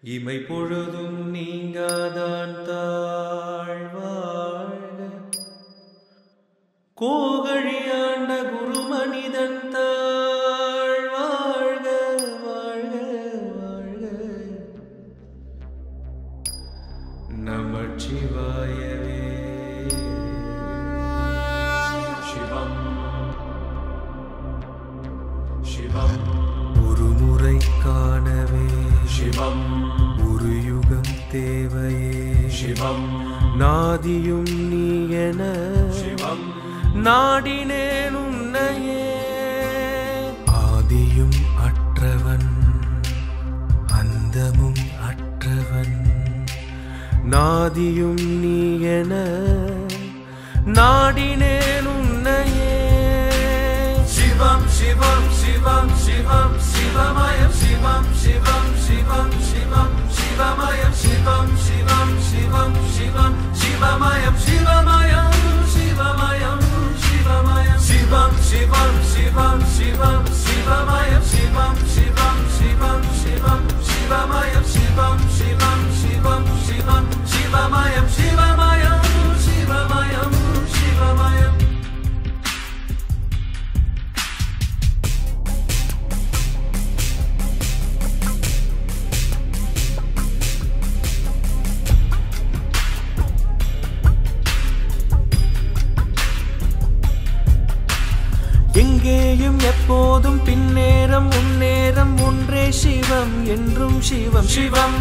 இமை பொழுதும் நீங்காதான் தாழ்வாழ்க கோகழியாண்ட குரு மனிதன் தாழ்வாழ்க வாழ்க வாழ்க நமச்சிவாயவே சிவம் சிவம் ஒருமுறை காணவே சிவம் ஒரு யுகம் தேவையே சிவம் நாதியும் நீ என சிவம் நாடினேன் உன்னையே ஆதியும் அற்றவன் அந்தமும் அற்றவன் நாதியும் நீ என நாடினேன் உன்னையே சிவம் சிவம் சிவம் சிவம் சிவமயம் சிவம் சிவம் சிவம் சிவம் சிவமயம் சிவம் சிவம் சிவம் சிவம் சிவமயம் சிவமயம் சிவமயம் சிவமயம் சிவம் சிவம் சிவம் சிவம் சிவமயம் சிவம் சிவம் சிவம் சிவம் சிவமயம் சிவம் சிவம் சிவம் சிவம் சிவமயம் சிவமயம் சிவமயம் சிவமயம் எங்கேயும் எப்போதும் பின்னேரம் முன்னேறம் ஒன்றே சிவம் என்றும் சிவம் சிவம்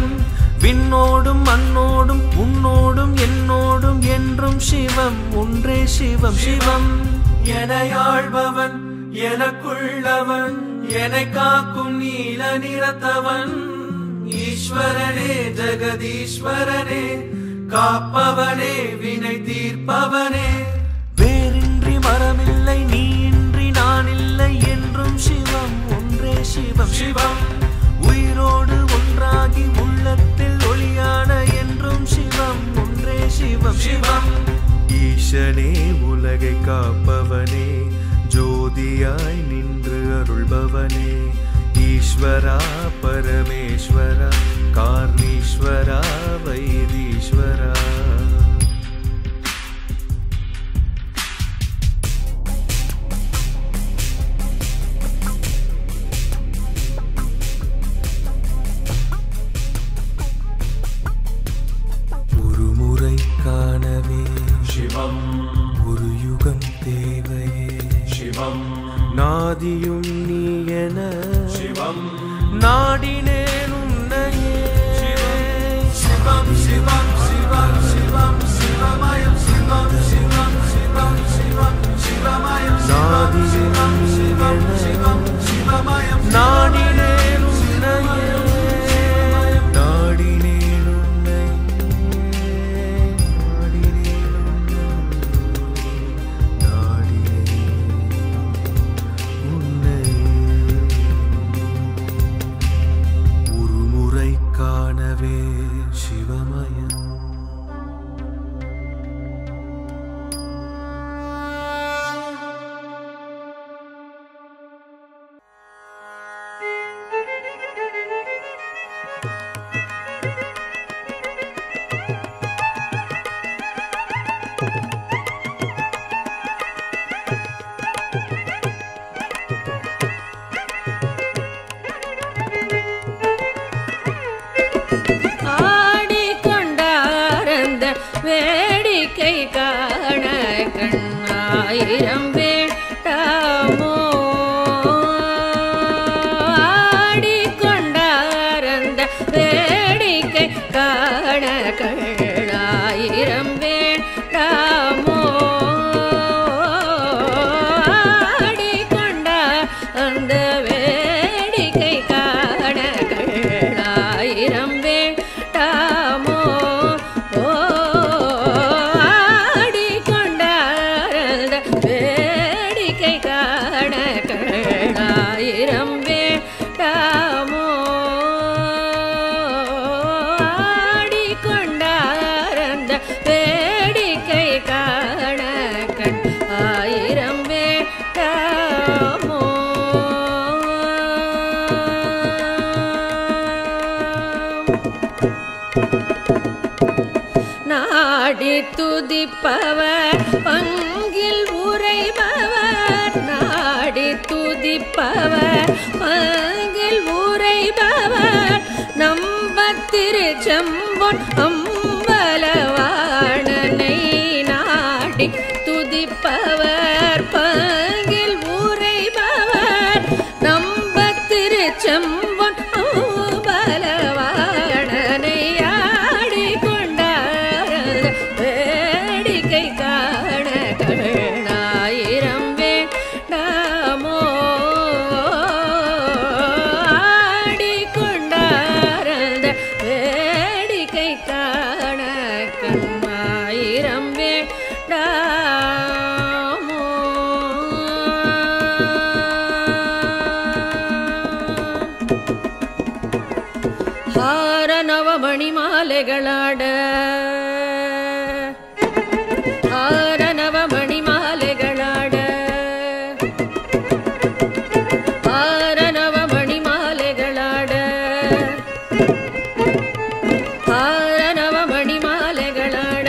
விண்ணோடும் மண்ணோடும் உன்னோடும் என்னோடும் என்றும் சிவம் ஒன்றே சிவம் சிவம் எனையாழ்பவன் எனக்குள்ளவன் என்னை காக்கும் நீல நிறத்தவன் ஈஸ்வரனே ஜெகதீஸ்வரனே காப்பவனே வினை தீர்ப்பவனே வேறின்றி மரமில்லை நீ நான் இல்லை என்றும் சிவம் ஒன்றே சிவம் சிவம் உயிரோடு ஒன்றாகி உள்ளத்தில் ஒளியான என்றும் சிவம் ஒன்றே சிவம் சிவம் ஈசனே உலகை காப்பவனே ஜோதியாய் நின்று அருள்பவனே ஈஸ்வரா பரமேஸ்வரா கார்ணீஸ்வரா வைதீஸ்வரா காணவே சிவம் ஒரு யுகம் தேவையே சிவம் நாதியும் நீ என சிவம் நாடினேன் உன்னையே சிவம் சிவம் சிவம் சிவம் சிவமயம் சிவம் சிவம் சிவம் சிவம் சிவமயம் நாதியும் சிவம் சிவம் சிவமயம் நாடினேன் உன்னையே வேடிக்கை காண கண்ணாயிரம் வேண்டாமோ ஆடிக்கொண்டாரந்த வேடிக்கை காண கண்ணாயிரம் வேண்டாமோ ஆடிக்கொண்டார் அந்த வேடிக்கை காண கண்ணாயிரம் வேண்டாமோ வேடிக்கை காண கண்ணாயிரம் வேண்டாமோ ஆடிக்கொண்டார் நாடி துதிப்பவர் பங்கில் உரைபவர் நாடி துதிப்பவர் பங்கில் உரைபவர் நம்பத் திருச்செம்பொன் அம்பலவாணனை நாடி துதிப்பவர் பங்கில் உரைபவர் நம்பத் திருச்செம்பொன் அம்பலவாணனை மணிமாலைகளாட ஆரணவ மணிமாலைகளாட ஆரணவ மணிமாலைகளாட ஆரணவ மணிமாலைகளாட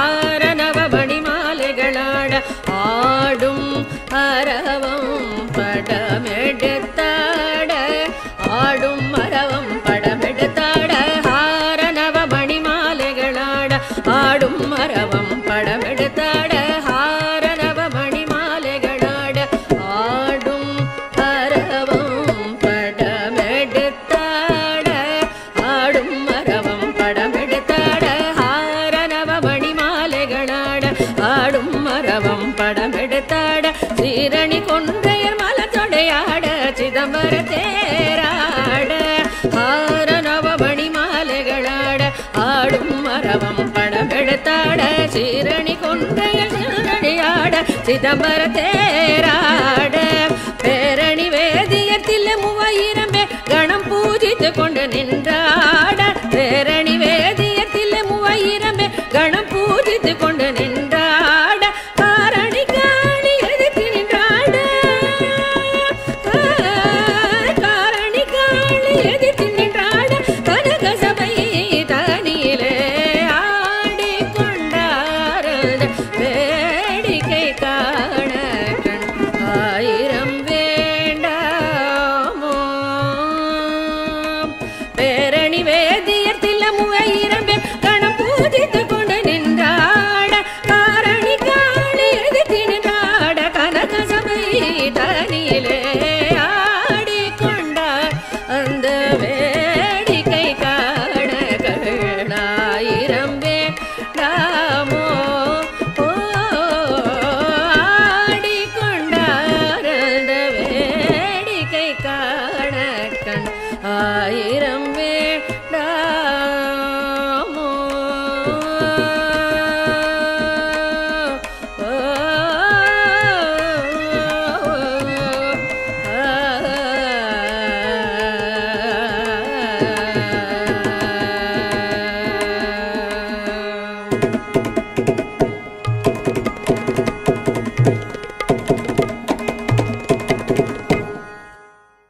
ஆரணவ மணிமாலைகளாட ஆடும் அரவம் படமெடுத்தாட ஆடும் மரவம் படமெடுத்தாட ஹாரநவ மணிமாலைகளாட ஆடும் மரவம் படமெடுத்தாட ஹாரநவ மணிமாலைகளாட ஆடும் மரவம் படமெடுத்தாட ஆடும் மரவம் படமெடுத்தாட ஹாரநவ மணிமாலைகளாட ஆடும் மரவம் படமெடுத்தாட சீரணி கொன்றையர் மலத்தொடையாட சிதம்பர தேராட ஆரணவ மணிமாலைகளாட ஆடும் மரவம் படமெடுத்தாட சீரணி கொன்றையர் சிதம்பரையாட சிதம்பர தேராட பேரணி வேதியத்தில் 3000 பேர் கணம் பூஜித்து கொண்டு நின்றாட பேரணி வேதியத்தில் 3000 பேர் கணம் பூஜித்து கொண்டு நின்றாட காரணி காணி எதிர்த்து நின்றாட காரணி காணி எதிர்த்து நின்றாட கனக சபை தனியிலே ஆடி கொண்டாரத வேடிக்கை காண கண் 1000 வேண்டாமோ பேரணி வேதியத்தில் 3000 பேர் கணம் பூஜித்து கொண்டு நின்றாட காரணி காணி எதிர்த்து நின்றாட கனக சபை தனியிலே ஆடி கொண்டார் அந்த வேடிக்கை காண கண் 1000 வேண்டாமோ ஆடி கொண்டார் அந்த வேடிக்கை காண கண் 1000 வேண்டாமோ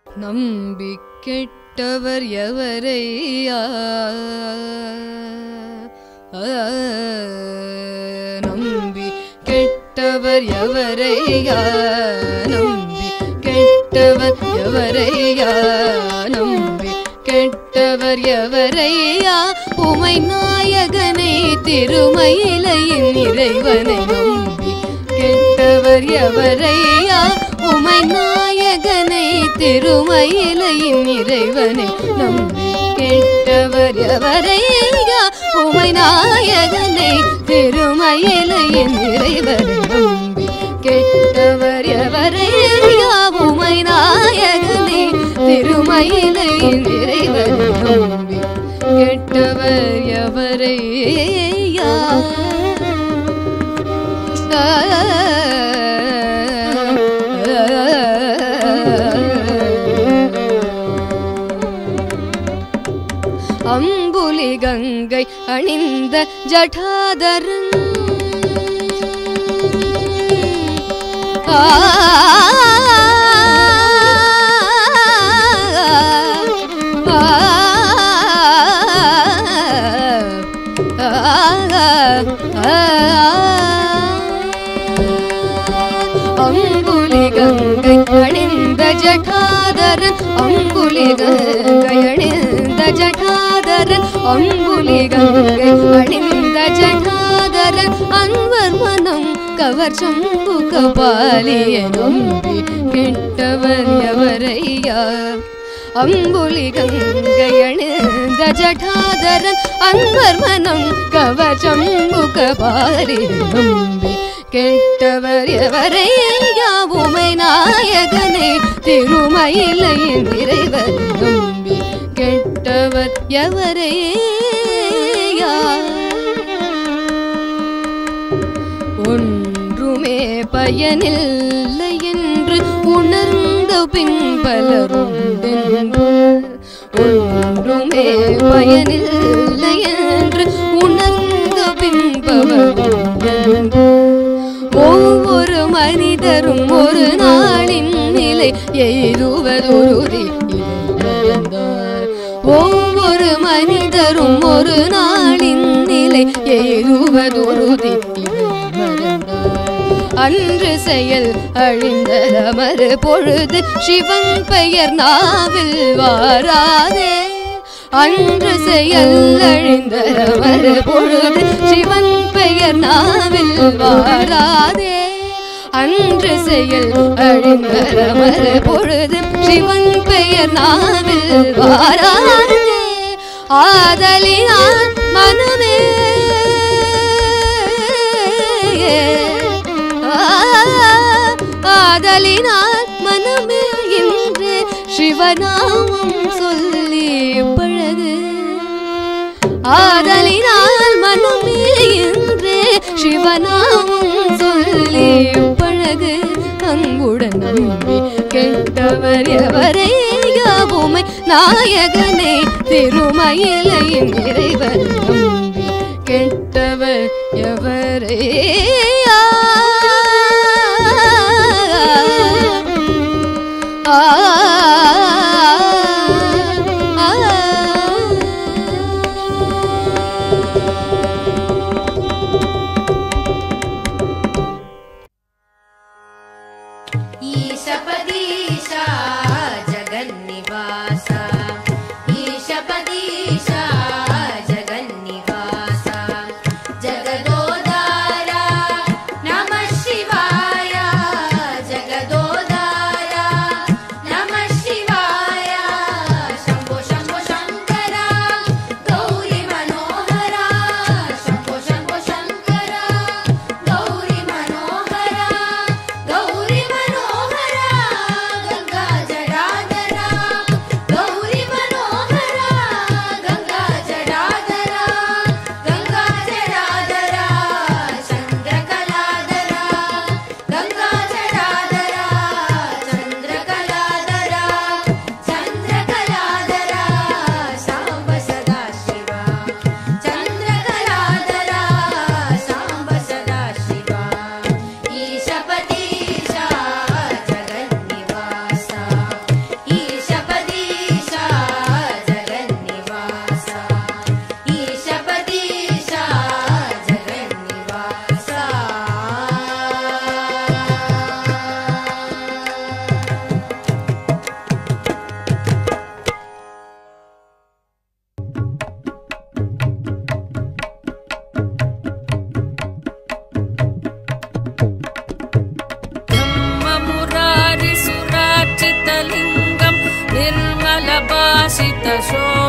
நம்பி கெட்டவர் எவரையா நம்பி கெட்டவர் எவரையா நம்பி கெட்டவர் எவரையா நம்பி கெட்டவர் எவரையா உமை நாயகனை திருமயிலையின் இறைவனை நம்பி கெட்டவர் எவரையா உமை நாயகனை திருமயிலையின் இறைவனை நம்பி கெட்டவர் எவரையா உமை நாயகனை திருமயிலையின் இறைவனை நம்பி கெட்டவர் எவரையா உமை நாயகனை திருமயிலையின் இறைவனை நம்பி கெட்டவர் எவரையா அம்புலி கங்கை அணிந்த ஜடாதரன் கங்கை அணிந்த ஜடாதரன் அம்புலி கங்கை அணிந்த ஜடாதரன் அன்வர் மனம் கவர் சம்பு கபாலிய நம்பி கெட்டவர் எவரையா அம்புலி கங்கை அணிந்த ஜடாதரன் அன்பர் மனம் கவர் சம்பு கபாலிய நம்பி கெட்டவர் எவரையா உமை நாயகனை திருமயிலையின் இறைவர் நம்பி கெட்டவர் எவரையா ஒன்றுமே பயனில்லை என்று உணர்ந்த பின் பலருண்டென்று ஒன்றுமே பயனில்லை என்று உணர்ந்த பின் பலருண்டென்று ஒவ்வொரு மனிதரும் ஒரு நாளின் நிலை எய்துவதுருதி ஒவ்வொரு மனிதரும் ஒரு நாளின் நிலை எய்துவதுருதி அன்று செயல் அழிந்ததமறு பொழுது சிவன் பெயர் நாவில் வாராதே அன்று செயல் அழிந்ததமறு பொழுது சிவன் பெயர் நாவில் வாராதே அன்று செயல் அழிந்ததமறு பொழுது சிவன் பெயர் நாவில் வாராதே ஆதலினால் மனமே ஆதலினால் மனமே என்று சிவநாமம் சொல்லி பழகு ஆதலினால் மனமே என்று சிவநாமம் சொல்லி பழகு அங்குடன் நம்பி கெட்டவர் எவரையா உமை நாயகனை திருமயிலையின் இறைவர் நம்பி கெட்டவர் எவரையா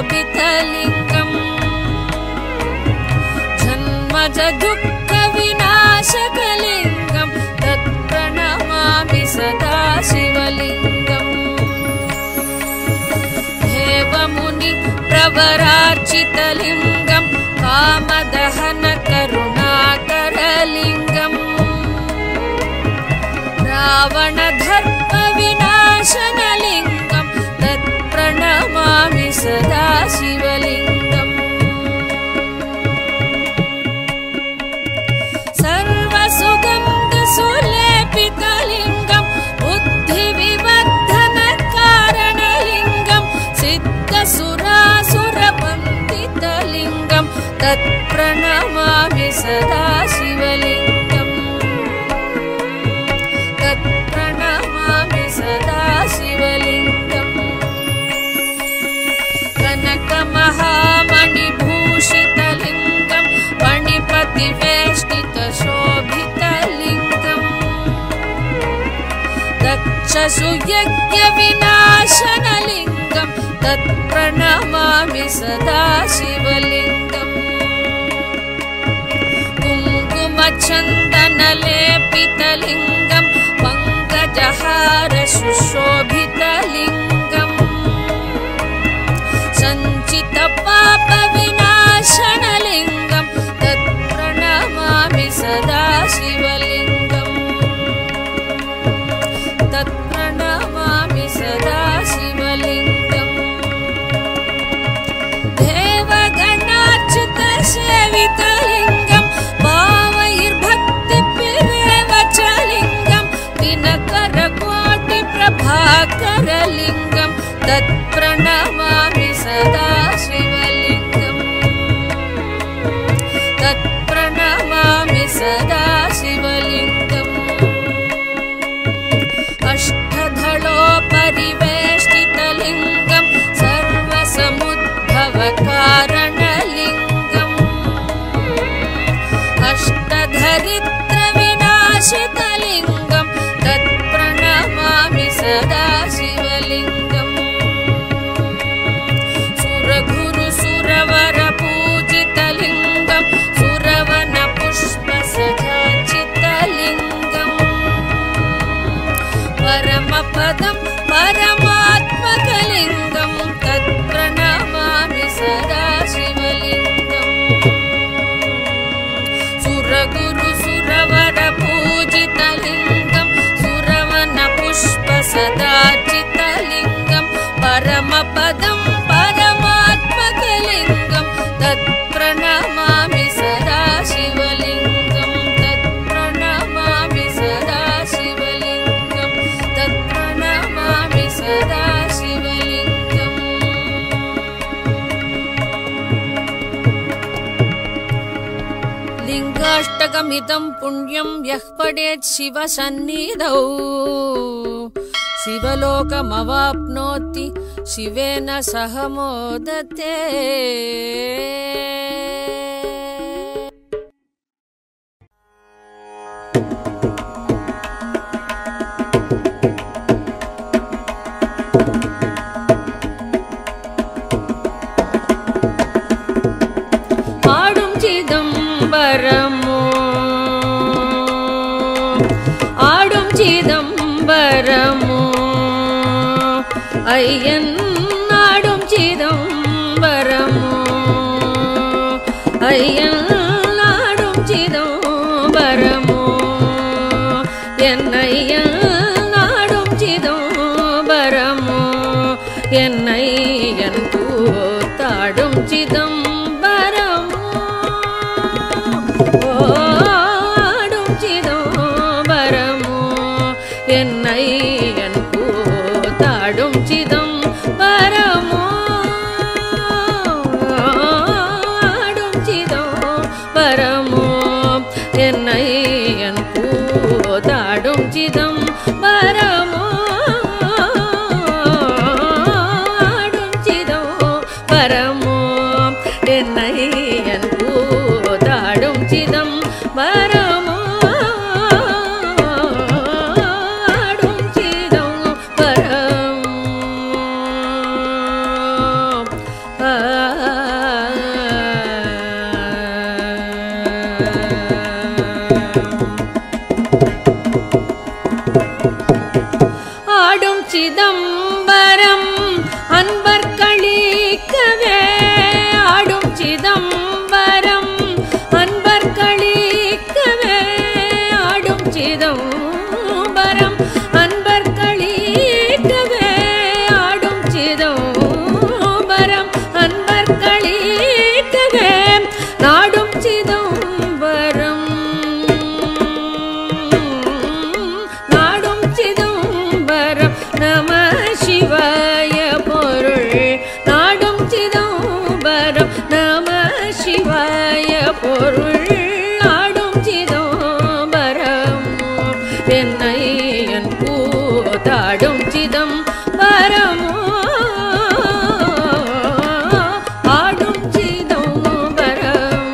शोभितलिङ्गम् जन्मज दुःख विनाशकलिङ्गं तत्प्रणमामि सदा शिवलिङ्गम् देवमुनि प्रवरार्चितलिङ्गं कामदहन करुणाकरलिङ्गम् रावणधर्म विनाशनलिङ्गं तत्प्रणमामि सदा शिवलिङ्गम् सर्वसुगन्धसुलेपितलिङ्गं बुद्धिविवर्धनकारणलिङ्गं सिद्धसुरासुरवन्दितलिङ्गं तत्प्रणमामि सदा शिवलिङ्गम् तत्प्रणमामि सदा शिवलिङ्गम् दशसुयज्ञविनाशनलिङ्गं तत्प्रणमामि सदा शिवलिङ्गम् कुङ्कुमचन्दनलेपितलिङ्गं पङ्कजहार सुशोभितलिङ्गम् सञ्चितपापविनाशनलिङ्गं तत्प्रणमामि सदा शिवलिङ्गम् तत्प्रणमामि सदा शिवलिङ्गम् देवगणार्चितसेवितलिङ्गं भावैर्भक्तिभिरेव च लिङ्गं दिनकरकोटिप्रभाकरलिङ्गं तत्प्रणमामि सदा शिवलिङ्गम् तत्प्रणमामि सदा शिवलिङ्गम् अष्टधलोपरिवेष्टितलिङ्गं सर्वसमुद्भवकारणलिङ्गम् अष्टधरित्रविनाशितलिङ्गं तत्प्रणमामि सदा शिवलिङ्गम् सुरगुरुसुरवरपूजितलिङ्गं सुरवनपुष्पसजाचितलिङ्गम् परमपदं परमात्मकलिङ्गं तत्प्रणमामि सदा शिवलिङ्गम् सुरगुरुसुरवरपूजितलिङ्गं सुरवनपुष्पसदाचितलिङ्गं परमपदं परमात्मकलिङ्गं तत्प्रणमामि सदा शिवलिङ्गं तत्प्रणमामि सदा शिवलिङ्गं तत्प्रणमामि सदा शिवलिङ्गम् लिङ्गाष्टकमिदं पुण्यं यः पठेत् शिवसन्निधौ शिवलोकमवाप्नोति शिवेन सह मोदते ஆடும் சிதம்பரமோ ஆடும் சிதம்பரமோ ஐயன் ஆடும் சிதம்பரமோ ஐயன் ஆடும் சிதம்பரமோ என் ஐயன் ஆடும் சிதம்பரமோ என் ஐயன் கூத்தாடும் சிதம்பரமோ ஆடும் சிதம்பரமோ என் ஐயன் கூத்தாடும் சிதம்பரமோ ஆடும் சிதம்பரமோ என் ஐயன் கூத்தாடும் சிதம்பரமோ ஆடும் சிதம்பரமோ என் ஐயன் கூத்தாடும் சிதம்பரமோ ஆடும் சிதம்பரமோ ஆடும் சிதம்பரம் அன்பர் களிக்கவே ஆடும் சிதம்பரம் அன்பர் களிக்கவே ஆடும் சிதம்பரம் அன்பர் களிக்கவே ஆடும் சிதம்பரம் அன்பர் களிக்கவே நாடும் சிதம்பரம் நாடும் சிதம்பரம் நம சிவாய பொருள் நாடும் சிதம்பரம் நம சிவாய பொருள் நாடும் சிதம்பரம் என் ஐயன் கூத்தாடும் சிதம்பரமோ ஆடும் சிதம்பரம்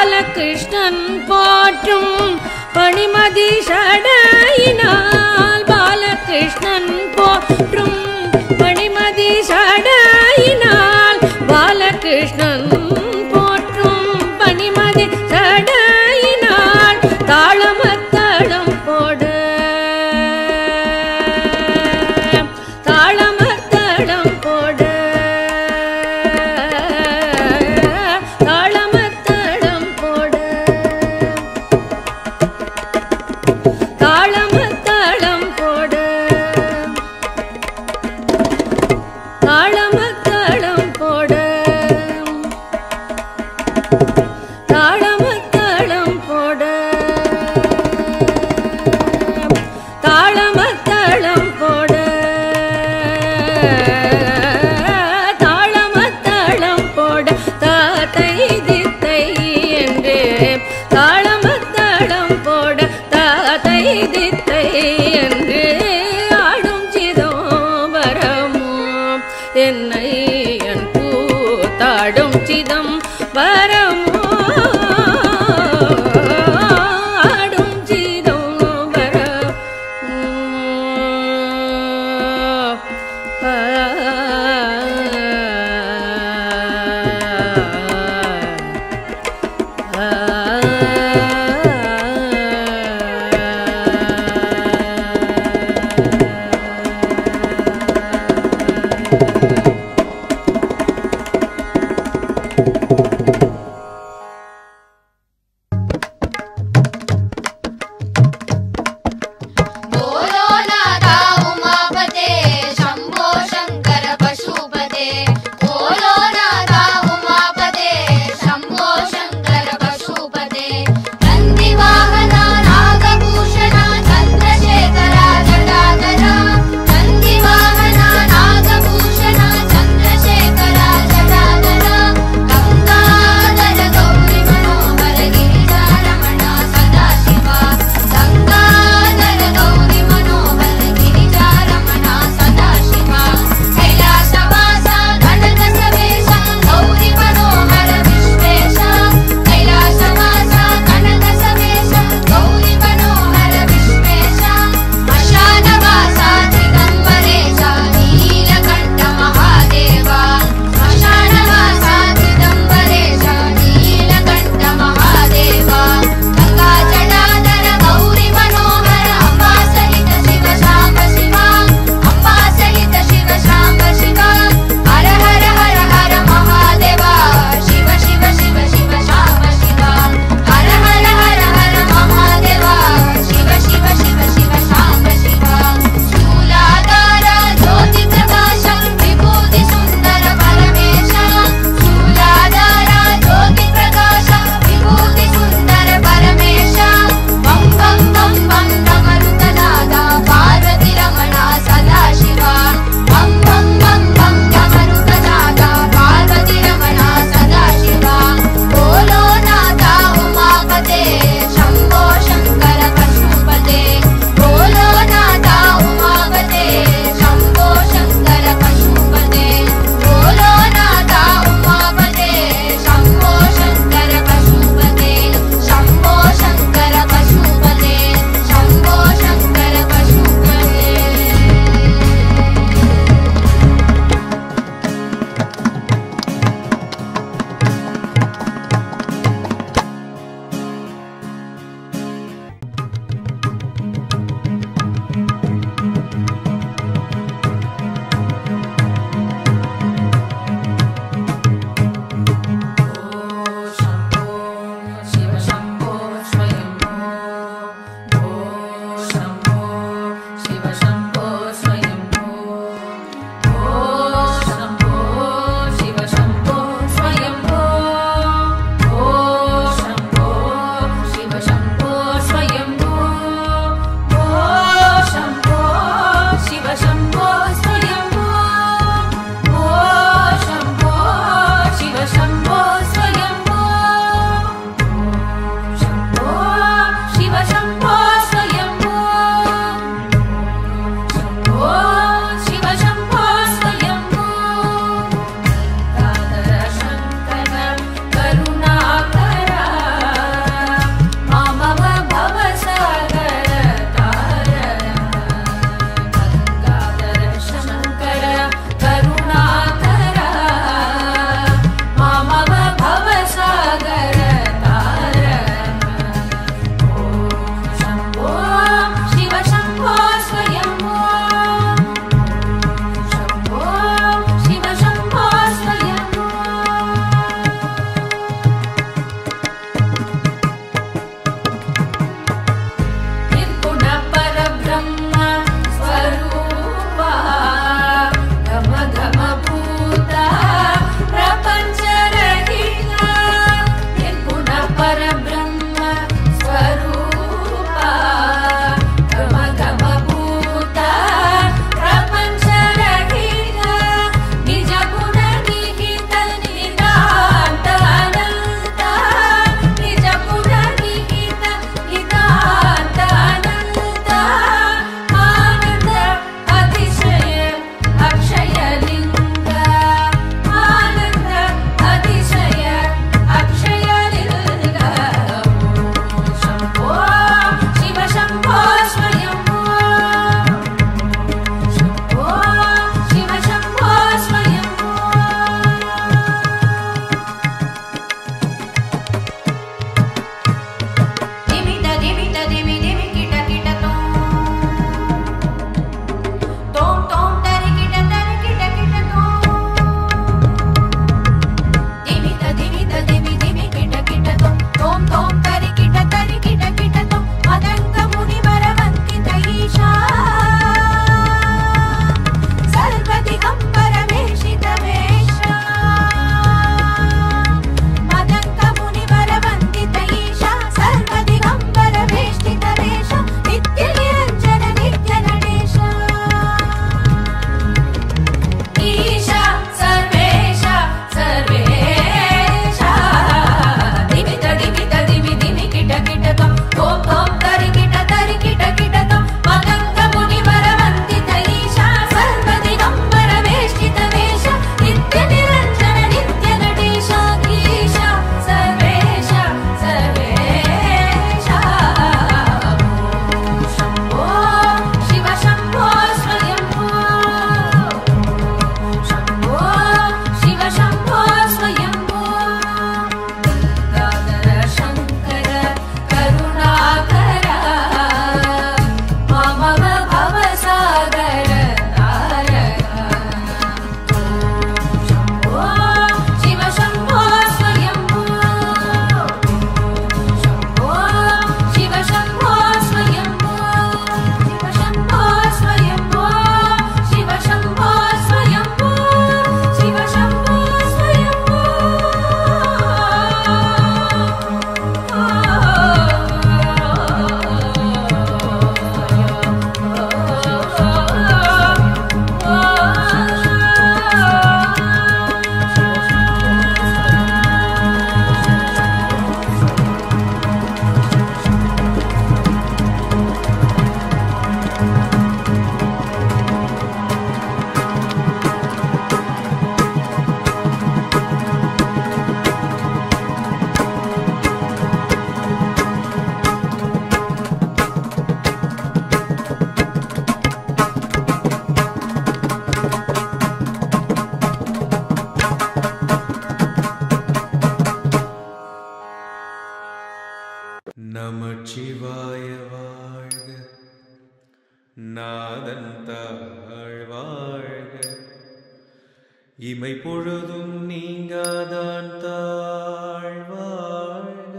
பாலகிருஷ்ணன் போற்றும் பணிமதி சடையினால் பாலகிருஷ்ணன் போற்றும் பணிமதி சடையினால் பாலகிருஷ்ணன் போற்றும் பணிமதி சடையினால் தாளமத்தளம் போடு தாளமத்தளம் போடு தாளமத்தளம் போடு தாளமத்தளம் போடு தாளமத்தளம் போடு தாளமத்தளம் போடு தாளமத்தளம் போடு தாளமத்தளம் போடு தாத்தை தித்தை என்று தாளமத்தளம் போடு தாத்தை தித்தை என்று ஆடும் சிதம்பரமோ என்னை என் கூத்தாடும் சிதம்பரமோ ஆடும் சிதம்பரம் நமச்சிவாய வாழ்க, நாதன் தாழ் வாழ்க, இமை பொழுதும் நீங்காதான் தாழ் வாழ்க,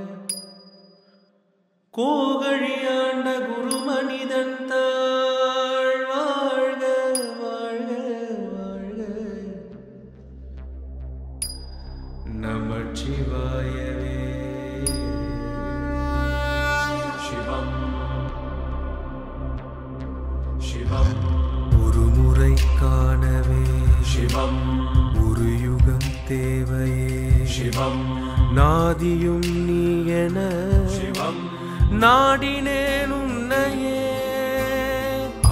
கோகழியாண்ட குரு மனிதன் தாழ் வாழ்க வாழ்க வாழ்க. நமச்சிவாயவே சிவம் சிவம் ஒரு முறை காணவே சிவம் ஒரு யுகம் தேவையே சிவம் நாதியும் நீ என சிவம் நாடினேன் உன்னையே.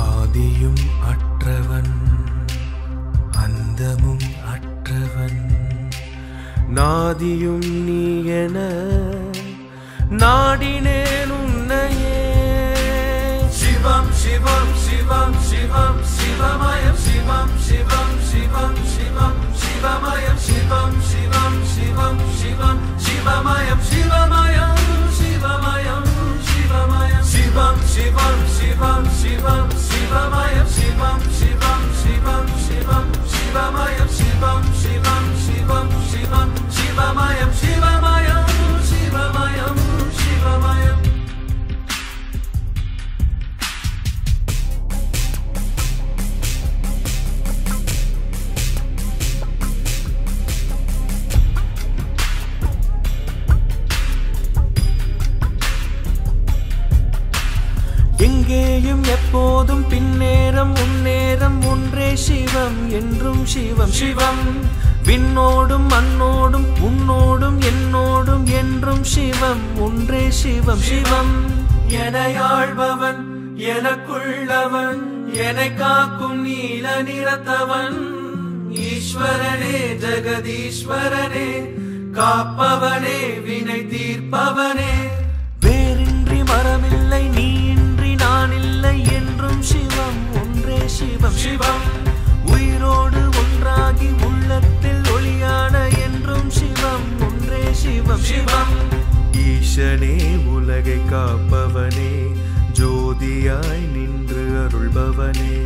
ஆதியும் அற்றவன் அந்தமும் அற்றவன் நாதியும் நீ என நாடினேன் உன்னையே. சிவம் சிவம் சிவம் சிவம் சிவமயம் சிவம் சிவம் சிவம் சிவம் சிவமயம் சிவம் சிவம் சிவம் சிவம் சிவமயம் சிவமயம் சிவமயம் சிவமயம் சிவம் சிவம் சிவம் சிவம் சிவமயம் சிவம் சிவம் சிவம் சிவம் சிவமயம் சிவம் சிவம் சிவம் சிவம் சிவமயம் சிவமயம் சிவமயம் சிவமயம். எங்கேயும் எப்போதும் பின்னேரம் முன்னேறம் ஒன்றே சிவம் என்றும் சிவம் சிவம். விண்ணோடும் மண்ணோடும் உன்னோடும் என்னோடும் என்றும் சிவம் ஒன்றே சிவம் சிவம். எனையாழ்பவன் எனக்குள்ளவன் என்னை காக்கும் நீல நிறத்தவன் ஈஸ்வரனே ஜெகதீஸ்வரனே காப்பவனே வினை தீர்ப்பவனே. வேறின்றி மரமில்லை நீ இன்றி நான் இல்லை என்றும் சிவம் ஒன்றே சிவம் சிவம். உயிரோடு ஒன்றாகி உள்ளத்தில் ஒளியான என்றும் சிவம் ஒன்றே சிவம் சிவம். ஈசனே உலகை காப்பவனே ஜோதியாய் நின்று அருள்பவனே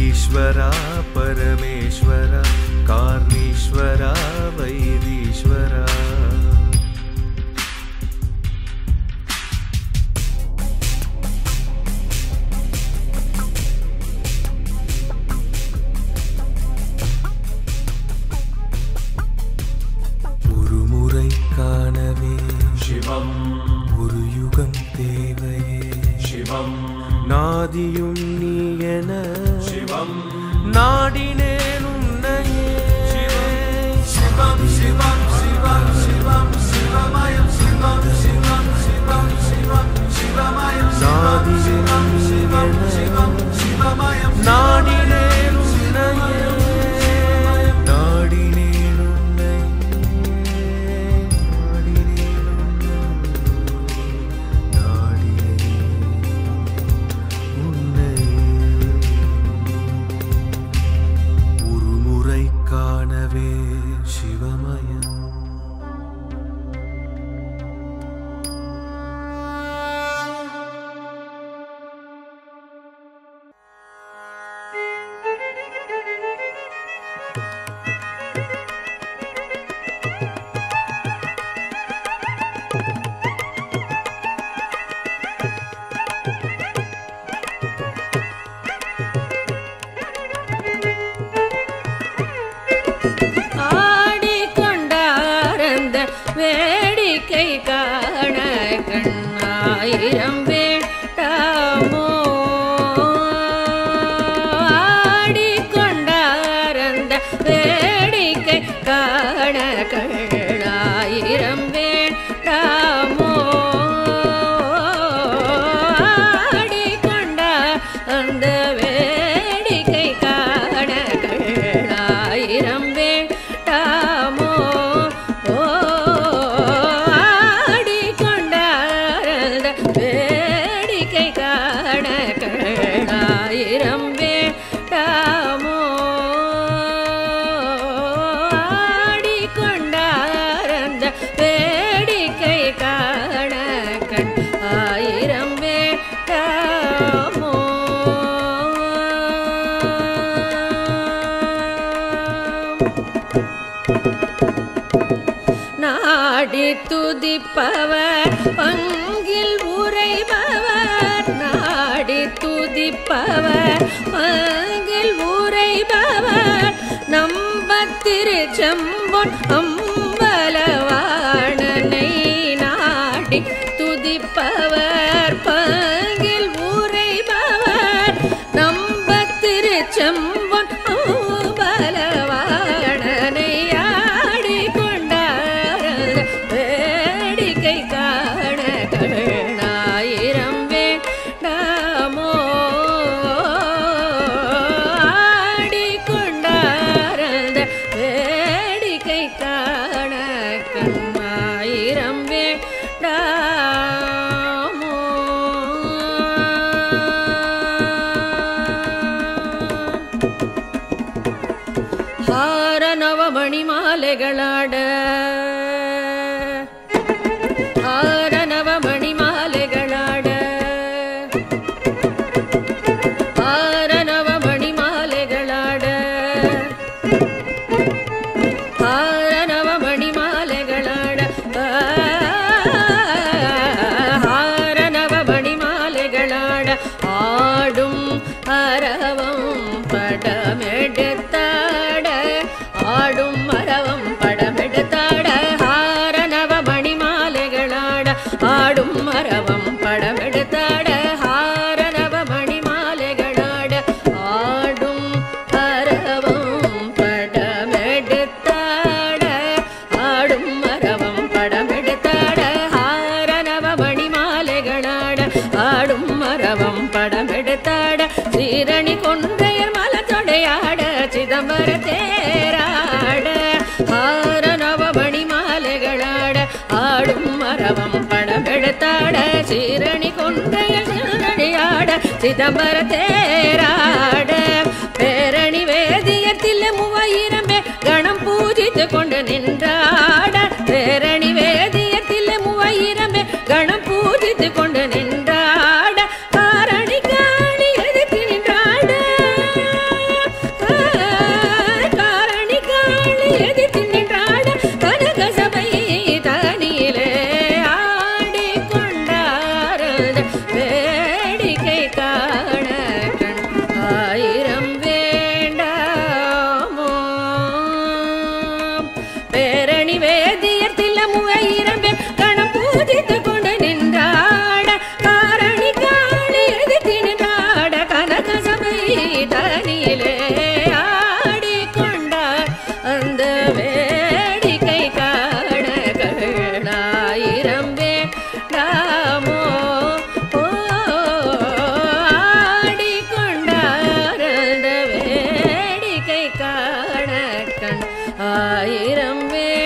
ஈஸ்வரா பரமேஸ்வரா காரணீஸ்வரா வைதீஸ்வரா. காணவே சிவம் ஒரு யுகம் தேவையே சிவம் நாதியும் நீ என சிவம் நாடினேன் உன்னையே. சிவம் சிவம் சிவம் சிவம் சிவமயம் சிவம் சிவம் சிவம் சிவம் சிவமயம் நாதியும் நீ என சிவம் சிவமயம் நாடினேன் உன்னையே. வேடிக்கை காண கண்ணாயிரம் வேண்டாமோ ஆடிக்கொண்டாரந்த வேடிக்கை காண கண்ணாயிரம் வேண்டாமோ ஆடிக்கொண்ட அந்த வேடிக்கை காண கண்ணாயிரம் வேண்டாமோ வேடிக்கை நாடி துதிப்பவர் பங்கில் உரைபவர் நாடி துதிப்பவர் பங்கில் உரைபவர் நம்பத் திருச்செம்பொன் அம்பலவாணனை நாடி துதிப்பவர் பங்கில் உரைபவர் நம்பத் திருச்செம்பொன் அம்பலவாணனை ஆடிக்கொண்டார் வேடிக்கை காண கண்ணாயிரம் வேண்டாமோ ஆடிக்கொண்டார் வேடிக்கை காண கண்ணாயிரம் வேண்டாமோ. ಹಾರನವಮಣಿ ಮಾಲೆಗಳಾಡ ಹಾರನವಮಣಿ ಮಾಲೆಗಳಾಡ ಹಾರನವಮಣಿ ಮಾಲೆಗಳಾಡ ಹಾರನವಮಣಿ ಮಾಲೆಗಳಾಡ ಹಾರನವಮಣಿ ಮಾಲೆಗಳಾಡ ஆடும் அரவம் படமெடுத்தாட ஆடும் மரவம் படமெடுத்தாட ஹாரநவ மணி மாலைகளாட ஆடும் மரவம் படமெடுத்தாட ஹாரநவ மணி மாலைகளாட ஆடும் அரவம் படமெடுத்தாட ஆடும் மரவம் படமெடுத்தாட ஹாரநவ மணி மாலைகளாட ஆடும் மரவம் படமெடுத்தாட சீரணி கொன்றையர் மலத்தொடையாட சிதம்பர தேராட ஹாரநவமணி மாலைகளாட ஆடும் மரவம் படமெடுத்தாட சீரணி கொன்றையர் சிதம்பரையாட சிதம்பர தேராட பேரணி வேதியத்தில் 3000 கணம் பூஜித்து கொண்டு நின்றாட பேரணி வேதியத்தில் 3000 கணம் பூஜித்து கொண்டு நின்றாட காரணி காணி எதிர்த்து நின்றாட காரணி காணி எதிர்த்து நின்றாட கனக சபை தனியிலே ஆடிக்கொண்டார் வேடிக்கை காண ஆயிரம் வேண்டாமோ பேரணி வேதியத்தில் 3000 கணம் பூஜித்து கொண்டு நின்றாட காரணி காணி எதிர்த்து நின்றாட கனக சபை தனியிலே ஆடிக்கொண்டார் அந்த வேடிக்கை காண கண்ணாயிரம் வேண்டாமோ ஆடிக்கொண்டார் அந்த வேடிக்கை காண கண் ஆயிரம் வேண்டாமோ.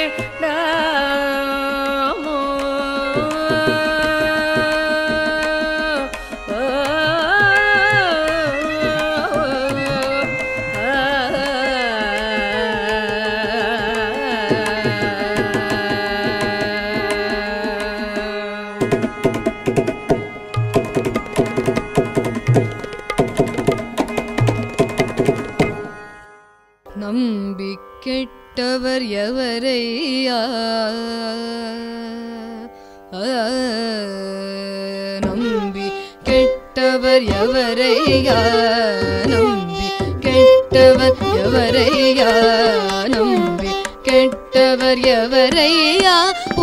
நம்பி கெட்டவர் எவரையா நம்பி கெட்டவர் எவரையா நம்பி கெட்டவர் எவரையா நம்பி கெட்டவர் எவரையா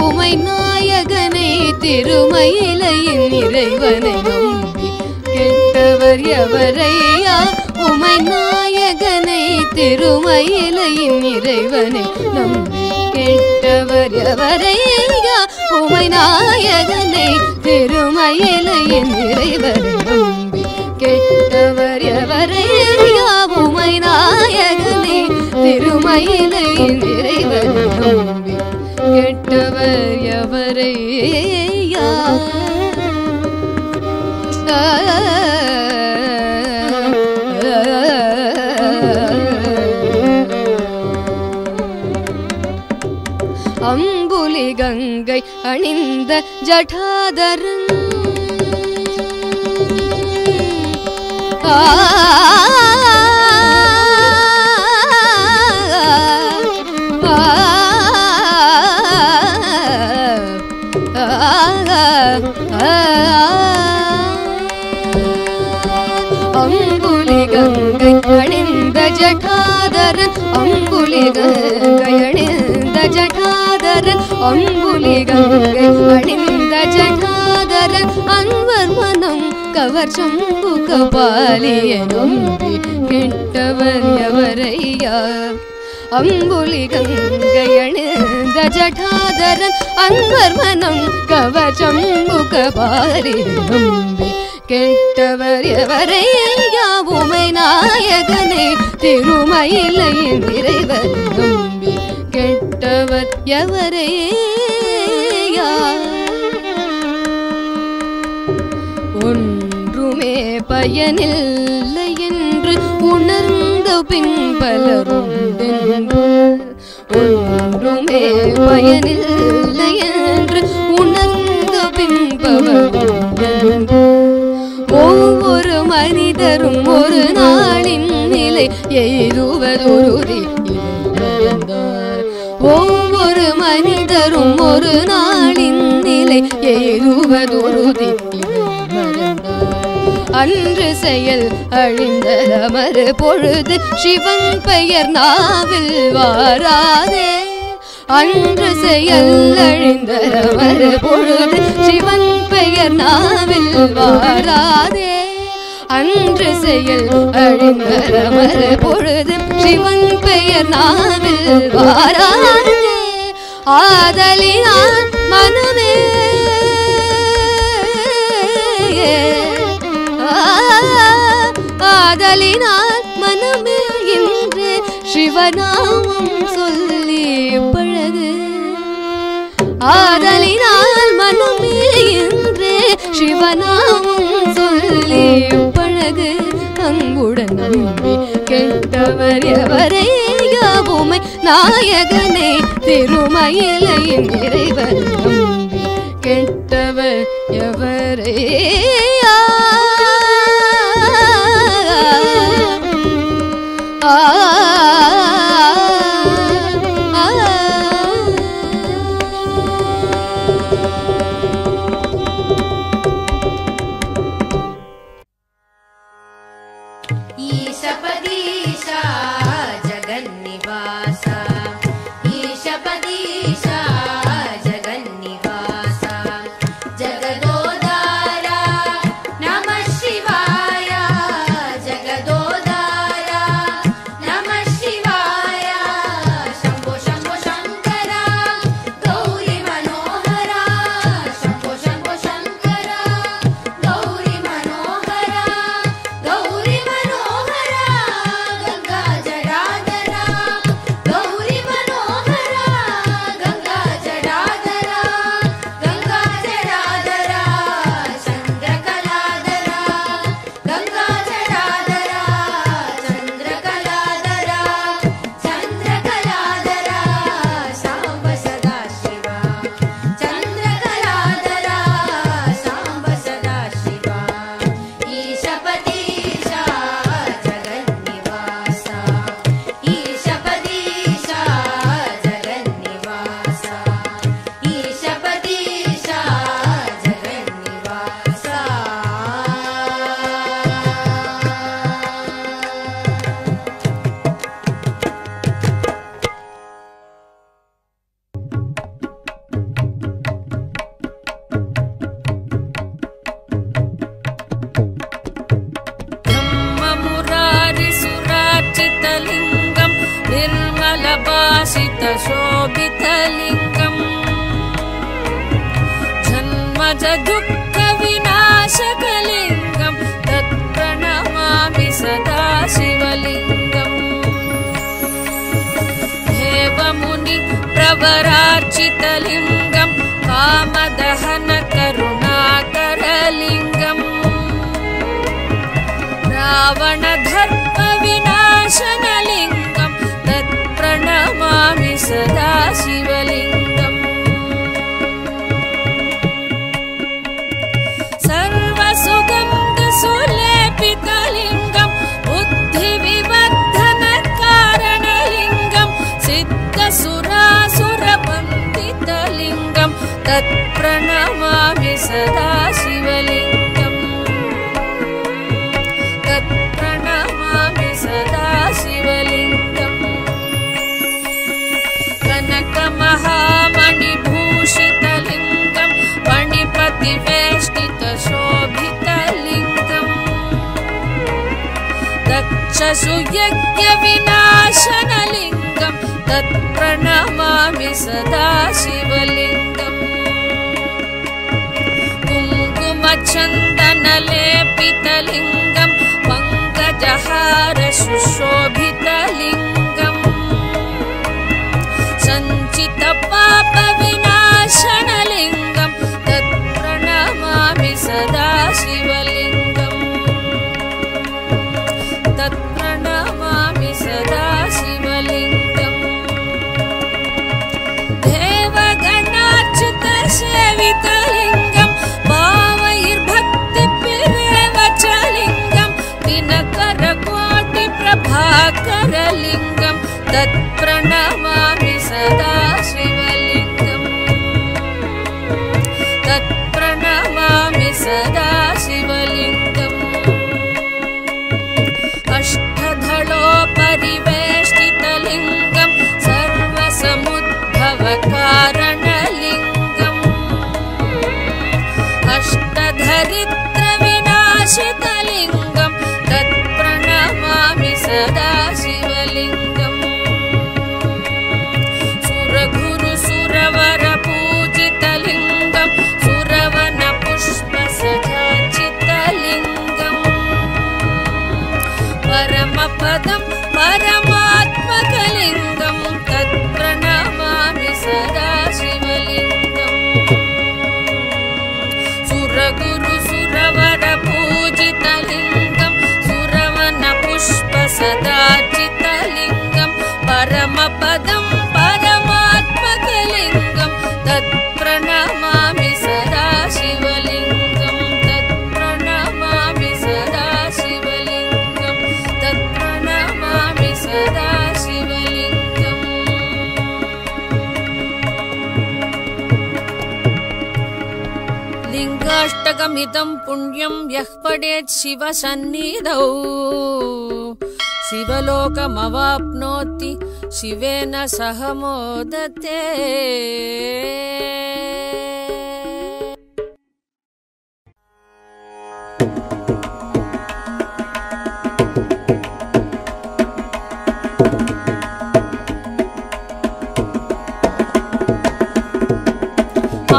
உமை நாயகனை திருமயிலையின் இறைவனை நம்பி கெட்டவர் எவரையா உமை நாயகனை திருமயிலையின் இறைவனை நம்பி கெட்டவர் எவரையா உமை நாயகனை திருமயிலையின் இறைவனை நம்பி கெட்டவர் எவரையா உமை நாயகனை திருமயிலையின் இறைவனை நம்பி கெட்டவர் எவரையா அம்புலி கங்கை அணிந்த ஜடாதரன் அம்புலி கங்கை அணிந்த ஜடாதரன் அம்புலி கங்கை அணிந்த ஜடாதரன் அம்புலி கங்கை அணிந்த ஜடாதரன் அன்வர் மனம் கவர் சம்பு கபாலிய நம்பி கெட்டவர் எவரையா அம்புலி கங்கை அணிந்த ஜடாதரன் அன்வர் மனம் கவர் சம்பு கபாலிய நம்பி கெட்டவர் எவரையா உமை நாயகனே திருமயிலையின் இறைவர் நம்பி கெட்டவர் எவரையா ஒன்றுமே பயனில்லை என்று உணர்ந்த பின் பலருண்டென்று ஒன்றுமே பயனில்லை என்று உணர்ந்த பின் பலருண்டென்று ஒவ்வொரு மனிதரும் ஒரு நாளின் நிலை எய்துவதுருதி ஒவ்வொரு மனிதரும் ஒரு நாளின் நிலை எய்துவதுருதி அன்று செயல் அழிந்த மறு பொழுது சிவன் பெயர் நாவில் வாராதே அன்று செயல் அழிந்த மறு பொழுது சிவன் பெயர் நாவில் வாராதே அன்று செயல் அழிந்த மறு பொழுது சிவன் பெயர் நாவில் வாராதே ஆதலினால் மனமே ஆதலினால் மனமே என்று சிவநாமம் சொல்லி பழகு ஆதலினால் மனமே என்று சிவநாமம் சொல்லி பழகு அங்குடன் நம்பி கெட்டவர் எவரையா உமை நாயகனே திருமயிலையின் இறைவர் நம்பி கெட்டவர் எவரையா शोभितलिङ्गम् जन्मज दुःख विनाशकलिङ्गं तत्प्रणमामि सदा शिवलिङ्गम् देवमुनि प्रवरार्चितलिङ्गं कामदहन करुणाकरलिङ्गम् रावणधर्म विनाशनलिङ्गं तत्प्रणमामि सदा शिवलिङ्गम् सर्वसुगन्धसुलेपितलिङ्गं बुद्धिविवर्धनकारणलिङ्गं सिद्धसुरासुरवन्दितलिङ्गं तत्प्रणमामि सदा शिवलिङ्गम् तत्प्रणमामि सदा शिवलिङ्गम् कनकमहामणिभूषितलिङ्गम् मणिपतिवेष्टितशोभितलिङ्गम् दक्षसुयज्ञविनाशनलिङ्गम् तत्प्रणमामि सदा शिवलिङ्गम् कुङ्कुमचन्दनलेपितलिङ्गम् पङ्कजहार सुशोभितलिङ्गम् सञ्चितपापविनाशनलिङ्गम् तत्प्रणमामि सदा शिवलिङ्गम् तत्प्रणमामि सदा शिवलिङ्गम् देवगणार्चितसेवितलिङ्गम् भावैर्भक्तिभिरेव च लिङ्गम् दिनकरकोटिप्रभाकरलिङ्गम् तत्प्रणमामि सदा शिवलिङ्गम् तत्प्रणमामि सदा शिवलिङ्गम् अष्टधलोपरिवेष्टितलिङ्गम् सर्वसमुद्भवकारणलिङ्गम् अष्टधरित्रविनाशितलिङ्गम् तत्प्रणमामि सदा शिवलिङ्गम् सुरगुरुसुरवरपूजितलिङ्गम् सुरवनपुष्पसजाचितलिङ्गम् परमपदम् परमात्मकलिङ्गम् तत्प्रणमामि सदा शिवलिङ्गम् सुरगुरुसुरवरपूजितलिङ्गम् सुरवनपुष्पसदाचितलिङ्गम् परमपदम् परमात्मकलिङ्गम् तत्प्रणमामि सदा शिवलिङ्गम् तत्प्रणमामि सदा शिवलिङ्गम् तत्प्रणमामि सदा शिवलिङ्गम् लिङ्गाष्टकमिदं पुण्यं यः पठेत् शिवसन्निधौ शिवलोकमवाप्नोति शिवेन सह मोदते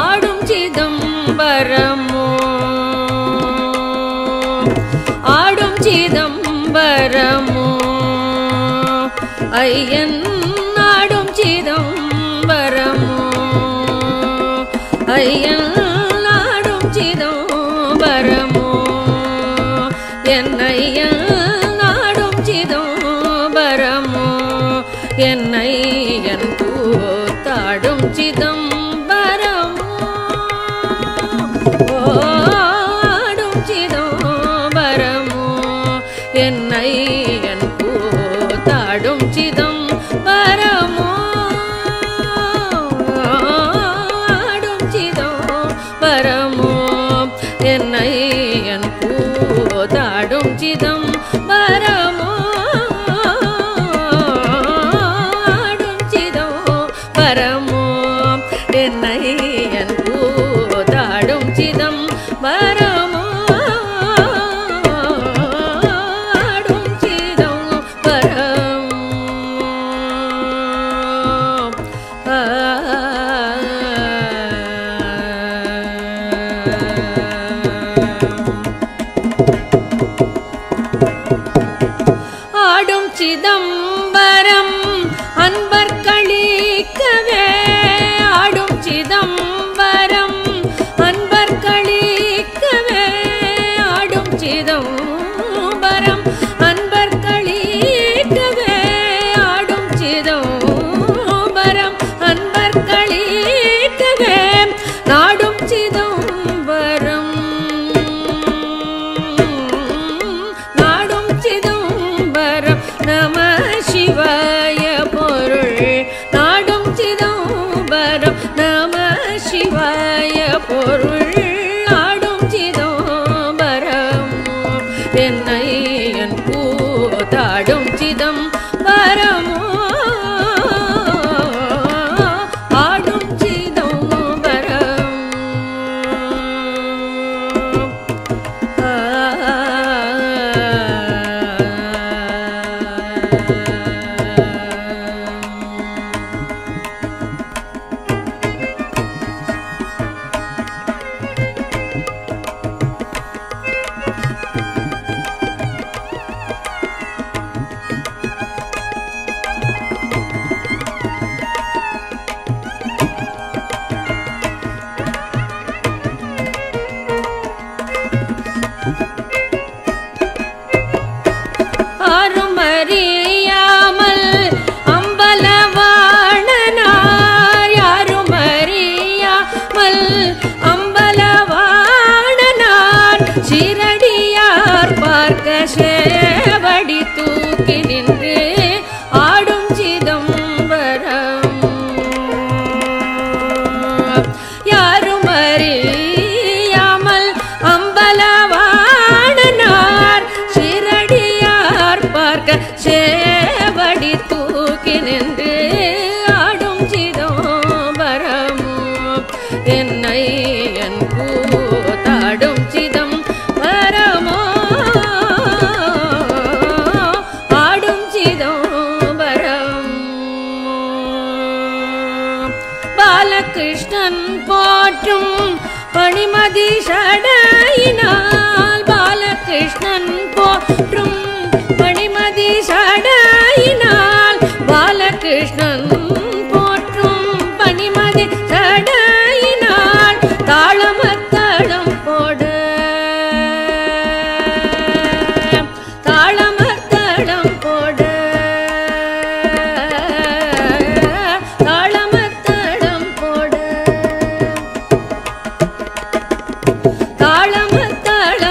ஆடும் சிதம்பரமோ ஆடும் சிதம்பரமோ ஐயன் ஆடும் சிதம்பரமோ ஐயன் ஆடும் சிதம்பரமோ என் ஐயன் ஆடும் சிதம்பரமோ என் ஐயன் கூத்தாடும் சிதம்பரமோ ஆடும் சிதம்பரமோ என் ஐயன் கூத்தாடும் சிதம்பரமோ ஆடும் சிதம்பரமோ என் ஐயன் கூத்தாடும் சிதம்பரமோ ஆடும் சிதம்பரமோ என் ஐயன் கூத்தாடும் சிதம்பரமோ ஆடும் சிதம்பரமோ ஆடும் சிதம்பரம் அன்பர் களிக்கவே ஆடும் சிதம்பரம் அன்பர் களிக்கவே ஆடும் சிதம்பரம் அன்பர் களிக்கவே ஆடும் சிதம்பரம் அன்பர் களிக்கவே நாடும் சிதம்பரம் பொருள் ஆடும் சிதம்பரம் என்னை என் கூத்தாடும் சிதம்பரமோ ஆடும் சிதம்பரம் அறியாமல் அம்பலவாணனார் யாரும் அறியாமல் அம்பலவாணனார் சீரடியார் பார்க்க சேவடி தூக்கி நின்று ஆடும் சிதம்பரம் யாரும் அறியாமல் அம்பலவாணனார் சேவடி தூக்கி நின்று ஆடும் சிதம்பரம் என்னை என் கூத்தாடும் சிதம்பரமோ ஆடும் சிதம்பரம் பாலகிருஷ்ணன் போற்றும் பணிமதி சடையினால் பாலகிருஷ்ணன் போற்றும் பணிமதி சடையினால் பாலகிருஷ்ணன் போற்றும் பணிமதி சடையினால் தாளமத்தளம் போடு தாளமத்தளம் போடு தாளமத்தளம் போடு தாளமத்தளம்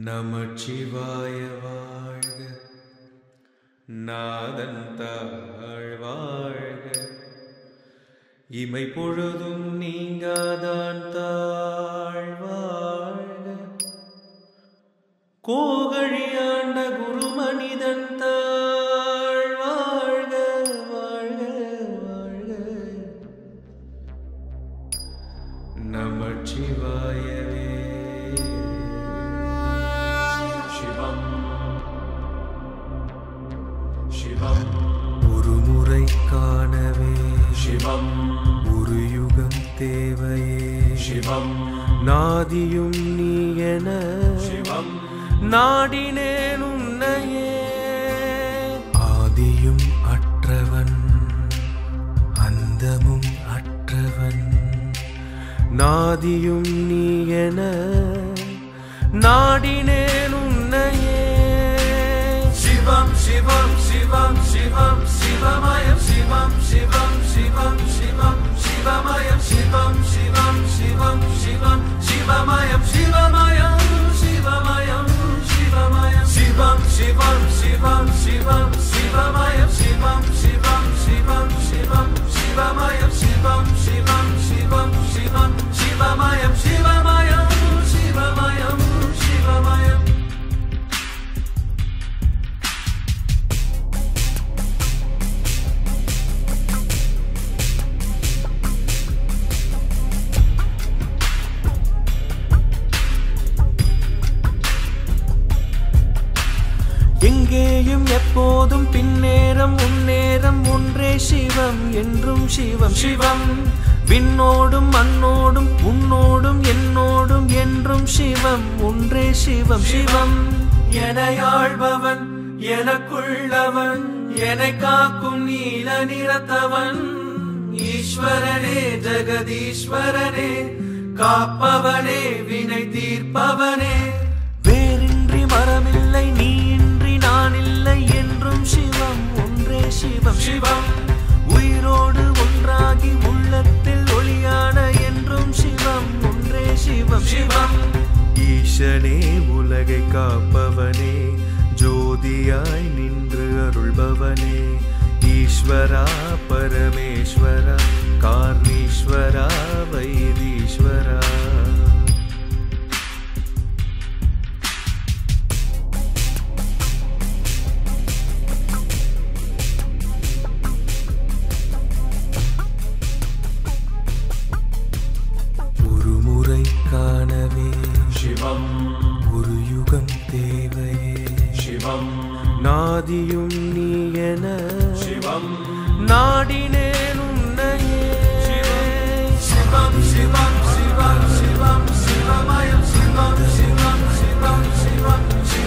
நமச்சிவாய வாழ்க, நாதன் தாழ் வாழ்க, இமை பொழுதும் நீங்காதான் தாழ் வாழ்க, கோகழியாண்ட குரு மனிதன் தாழ் வாழ்க வாழ்க வாழ்க. நமச்சிவாயவே சிவம் ஒருமுறை காணவே, சிவம் ஒரு யுகம் தேவையே, சிவம் நாதியும் நீ என, சிவம் நாடினேன் உன்னையே. ஆதியும் அற்றவன் அந்தமும் அற்றவன், நாதியும் நீ என நாடினேன் உன்னையே. சிவம் சிவம் சிவம் சிவம் சிவமயம், சிவம் சிவம் சிவம் சிவம் சிவமயம், சிவம் சிவம் சிவம் சிவம் சிவமயம், சிவமயம் சிவமயம் சிவமயம், சிவம் சிவம் சிவம் சிவம் சிவமயம், சிவம் சிவம் சிவம் சிவம் சிவமயம், சிவம் சிவம் சிவம் சிவம் சிவமயம், சிவமயம் சிவமயம் சிவமயம். எங்கேயும் எப்போதும் பின்னேரம் முன்னேறம் ஒன்றே சிவம் என்றும் சிவம் சிவம். விண்ணோடும் மண்ணோடும் உன்னோடும் என்னோடும் என்றும் சிவம் ஒன்றே சிவம் சிவம். எனையாழ்பவன் எனக்குள்ளவன், என்னை காக்கும் நீல நிறத்தவன், ஈஸ்வரனே ஜெகதீஸ்வரனே, காப்பவனே வினை தீர்ப்பவனே. வேறின்றி மரமில்லை நீ இன்றி நான் இல்லை என்றும் சிவம் ஒன்றே சிவம் சிவம். உயிரோடு ஒன்றாகி உள்ளத்தில் ஒளியான என்றும் சிவம் ஒன்றே சிவம் சிவம். ஈசனே உலகை காப்பவனே, ஜோதியாய் நின்று அருள்பவனே, ஈஸ்வரா பரமேஸ்வரா கார்ணீஸ்வரா வைதீஸ்வரா. ஒருமுறை காணவே, சிவம் ஒரு யுகம் தேவையே, சிவம் நாதியும் நீ என, சிவம் நாடினேன் உன்னையே. சிவம் சிவம் சிவம் சிவம் சிவமயம், சிவம் சிவம் சிவம் சிவம் சிவம்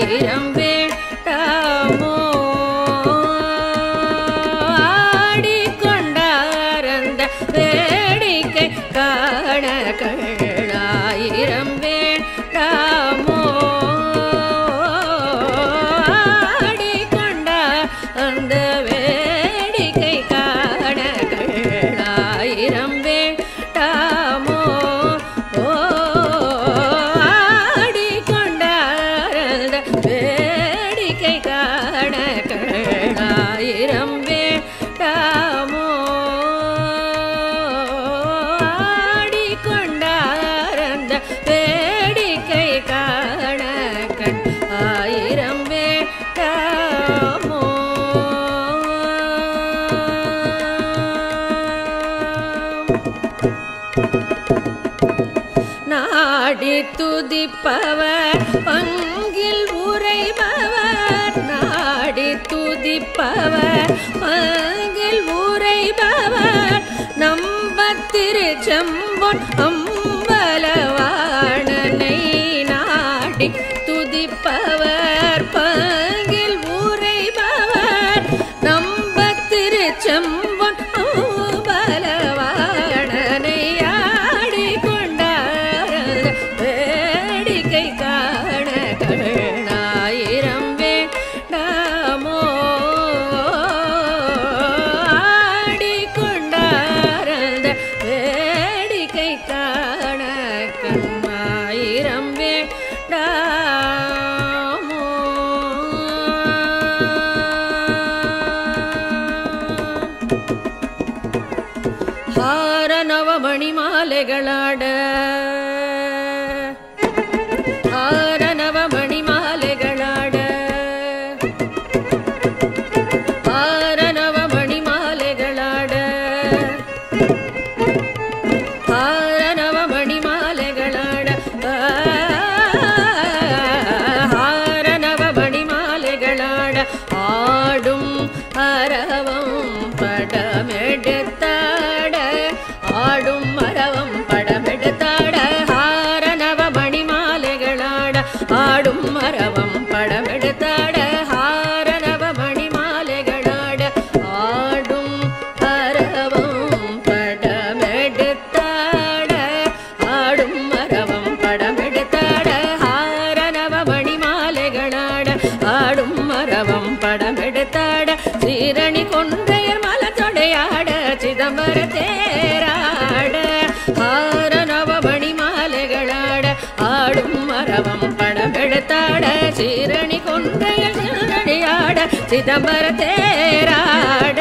ஆயிரம் வேண்டாமோ ஆடிக்கொண்டாரந்த வேடிக்கை காண ஆயிரம் வேண்டாமோ ஆடிக்கொண்டார் அந்த வேடிக்கை காண ஆயிரம் வேண்டாமோ ஆடிக்கொண்டார் அந்த வேடிக்கை காண ஆயிரம் வேண்டாமோ ஆடிக்கொண்டார் அந்த வேடிக்கை காண ஆயிரம் வேண்டாமோ நாடி துதிப்பவர் பங்கில் உரைபவர் நாடி துதிப்பவர் பங்கில் உரைபவர் நம்பத்திருச்செம்பொன் அம்பலவாணனை நாடி துதிப்பவர் பங்கில் உரைபவர் நம்பத்திருச்செம்பொன் அம்பலவாணனை ஆடிக்கொண்டார் வேடிக்கை காண ஆயிரம் வேண்டாமோ ஆடிக்கொண்டார் வேடிக்கை காண ஆயிரம் வேண்டாமோ ஹார நவமணி மாலைகளாட ஹார நவமணி மாலைகளாட ஹார நவமணி மாலைகளாட ஹார நவமணி மாலைகளாட ஹார நவமணி மாலைகளாட ஆடும் அரவம் படமெடுத்தாட ஆடும் மரவம் படமெடுத்தாட ஹார நவமணி மாலைகளாட ஆடும் மரவம் படமெடுத்தாட ஹார நவமணி மாலைகளாட ஆடும் அரவம் படமெடுத்தாட ஆடும் மரவம் படமெடுத்தாட ஹார நவமணி மாலைகளாட ஆடும் மரவம் படமெடுத்தாட சீரணி கொன்றையர் மலத்தொடையாட சிதம்பர தேராட ஹார நவமணி மாலைகளாட ஆடும் மரவம் படமெடுத்தாட சீரணி கொன்றையர் சிதம்பரையாட சிதம்பர தேராட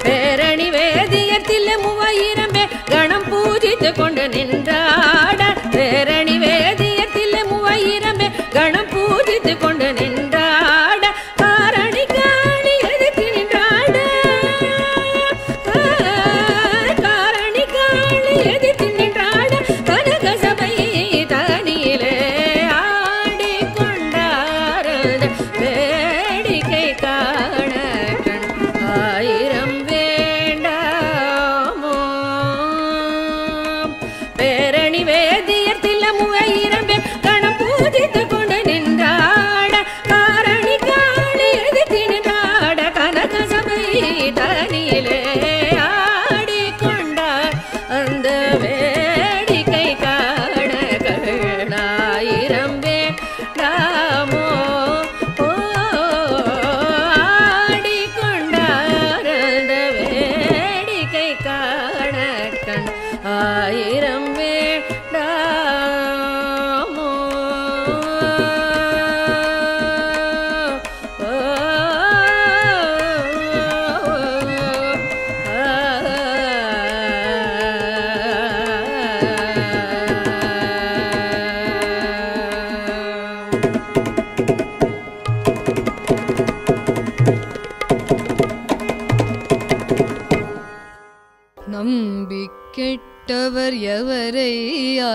பேரணி வேதியத்தில் 3000 பேர் கணம் பூஜித்து கொண்டு நின்றாட பேரணி வேதியத்தில் 3000 பேர் கணம் பூஜித்து கொண்டு நின்றாட காரணி காணி எதிர்த்து நின்றாட காரணி காணி எதிர்த்து நின்றாட கனக சபை தனியிலே ஆடிக்கொண்டார் வேடிக்கை காண ஆயிரம் வேண்டாமோ பேரணி வேதியத்தில் 3000 பேர் கணம் பூஜித்து கொண்டு நின்றாட காரணி காணி எதிர்த்து நின்றாட கனக சபை தனியிலே ஆடிக்கொண்டார் அந்த வேடிக்கை காண ஆயிரம் வேண்டாமோ ஆடிக்கொண்டார் அந்த வேடிக்கை காண ஆயிரம் வேண்டாமோ நம்பி கெட்டவர் எவரையா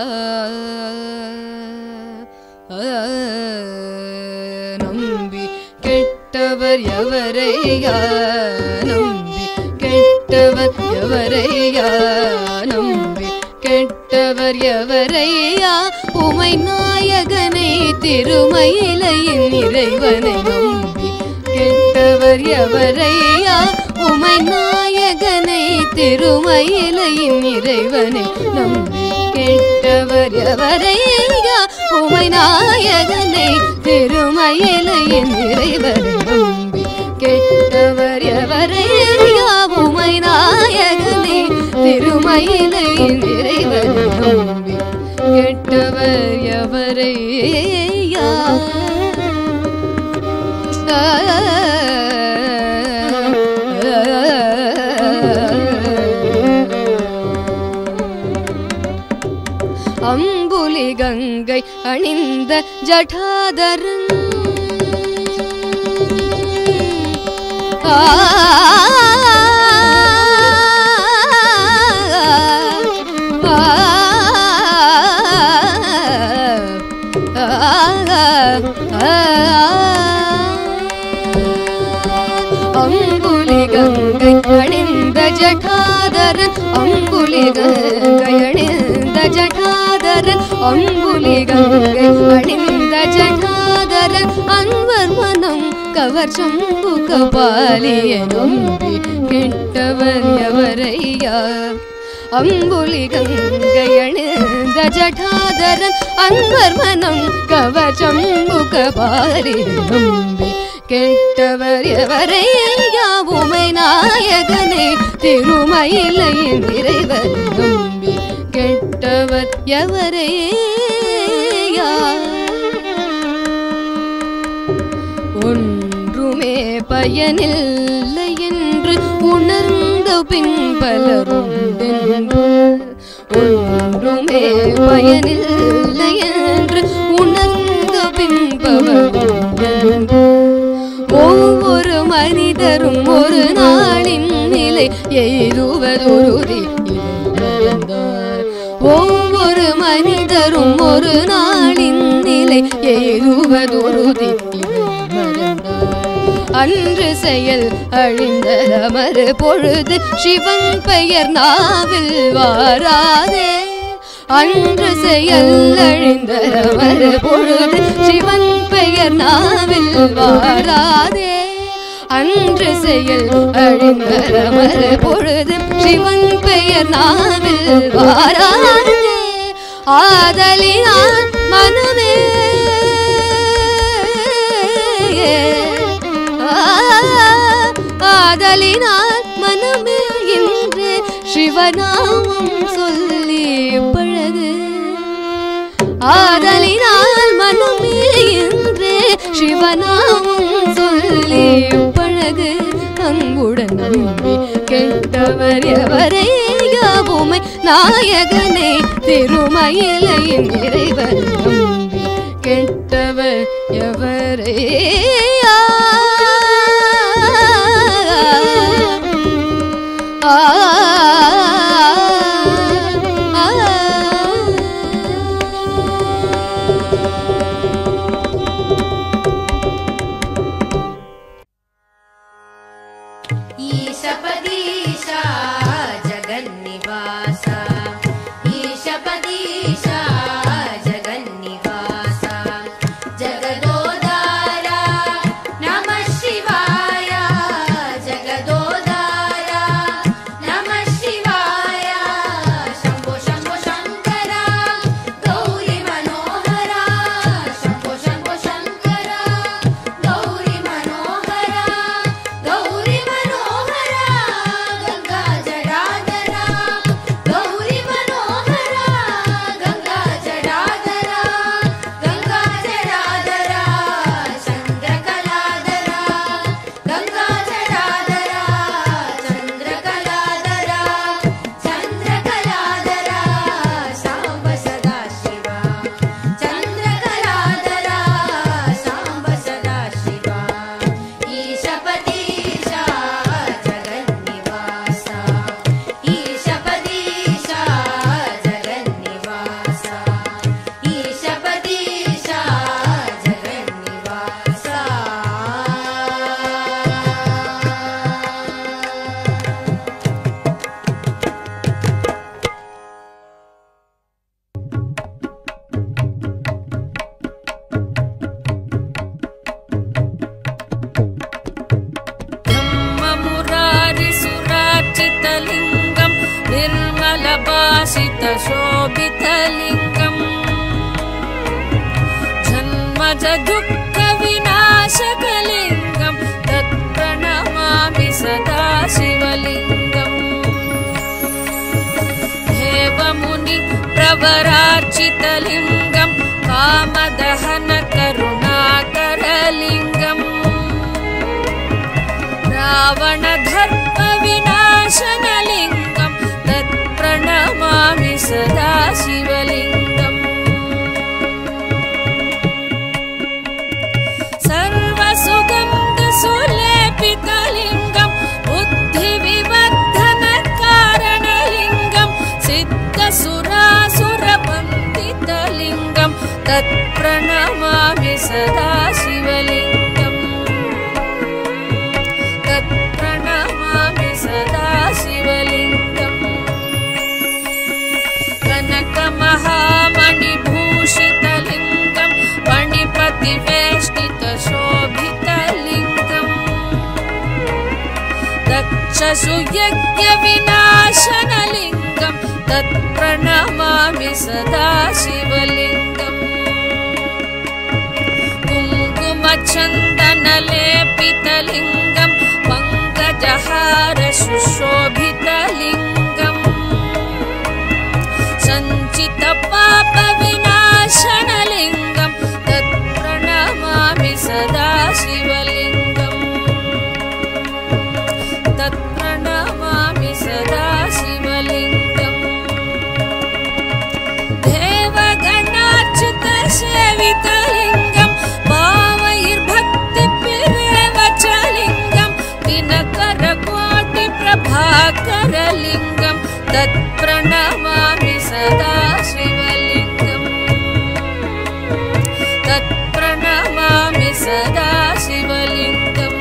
நம்பி கெட்டவர் எவரையா நம்பி கெட்டவர் எவரையா நம்பி கெட்டவர் எவரையா உமை உமை நாயகனை திருமயிலையின் இறைவனை நம்பி கெட்டவர் எவரையா உமை நாயகனை திருமயிலையின் இறைவனை நம்பி கெட்டவர் எவரையா உமை நாயகனை திருமயிலையின் இறைவனை நம்பி கெட்டவர் எவரையா உமை நாயகனை திருமயிலையின் இறைவனை நம்பி கெட்டவர் எவரையா அம்புலி கங்கை அணிந்த ஜடாதரன் அம்புலி கங்கை அணிந்த ஜடாதரன் அம்புலி கங்கை அணிந்த ஜடாதரன் அம்புலி கங்கை அணிந்த ஜடாதரன் அன்வர் மனம் கவர் சம்பு கபாலிய நம்பி கெட்டவர் எவரையா அம்புலி கங்கை அணிந்த ஜடாதரன் அன்வர் மனம் கவர் சம்பு கபாலிய நம்பி கெட்டவர் எவரையா உமை நாயகனை திருமயிலையின் இறைவனை நம்பி கெட்டவர் எவரையா ஒன்றுமே பயனில்லை என்று உணர்ந்த பின் பலருண்டென்று ஒன்றுமே பயனில்லை என்று உணர்ந்த பின் பலருண்டென்று ஒவ்வொரு மனிதரும் ஒரு நாளின் நிலை எய்துவதுருதி ஒவ்வொரு மனிதரும் ஒரு நாளின் நிலை எய்துவதுருதி அன்று செயல் அழிந்த மறு பொழுது சிவன் பெயர் நாவில் வாராதே அன்று செயல் அழிந்த மறு பொழுது சிவன் பெயர் நாவில் வாராதே அன்று செயல் அழிந்த மறு பொழுது சிவன் பெயர் நாவில் வாராதே ஆதலினால் மனமே ஆதலினால் மனமே என்று சிவநாமம் சொல்லி பழகு ஆதலினால் மனமே என்று சிவநாமம் சொல்லி பழகு அங்குடன் நம்பி கெட்டவர் எவரையா உமை நாயகனை திருமயிலையின் இறைவனை நம்பி கெட்டவர் எவரையா ईशपदीशा जगन्निवासा ईशपदीशा जगन्निवासा जगदोदारा विलासितशोभितलिङ्गम् जन्मज दुःखविनाशकलिङ्गं तत्प्रणमामि सदा शिवलिङ्गम् देवमुनि प्रवरार्चितलिङ्गं कामदहन करुणाकरलिङ्गम् रावणदर्पविनाशनलिङ्गं तत्प्रणमामि सदा शिवलिङ्गम् सर्वसुगन्धसुलेपितलिङ्गं बुद्धिविवर्धनकारणलिङ्गं सिद्धसुरासुरवन्दितलिङ्गं तत्प्रणमामि सदा शिवलिङ्गम् तत्प्रणमामि सदा शिवलिङ्गम् कनकमहामणिभूषितलिङ्गं मणिपतिवेष्टितशोभितलिङ्गम् दक्षसुयज्ञविनाशनलिङ्गं तत्प्रणमामि सदा शिवलिङ्गम् कुङ्कुमचन्दनलेपितलिङ्गं पङ्कजहार सुशोभितलिङ्गम् सञ्चितपापविनाशनलिङ्गं तत्प्रणमामि सदा शिवलिङ्गम् तत्प्रणमामि सदा शिवलिङ्गम् देवगणार्चितसेवितलिङ्गं भावैर्भक्तिभिरेवचलिङ्गं दिनकरकोटिप्रभाकरलिङ्गं तत्प्रणमामि सदा शिवलिङ्गम् तत्प्रणमामि सदा शिवलिङ्गम्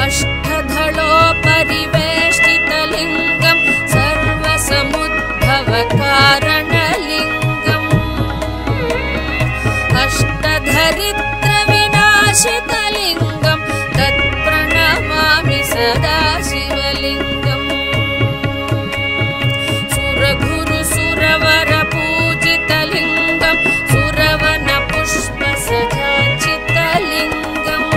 अष्टधलोपरिवेष्टितलिङ्गं सर्वसमुद्भवकारणलिङ्गम् अष्टधरित्रविनाशितलिङ्गं तत्प्रणमामि सदा शिवलिङ्गम् सुरगुरुसुरवरपूजितलिङ्गं सुरवनपुष्पसजाचितलिङ्गम्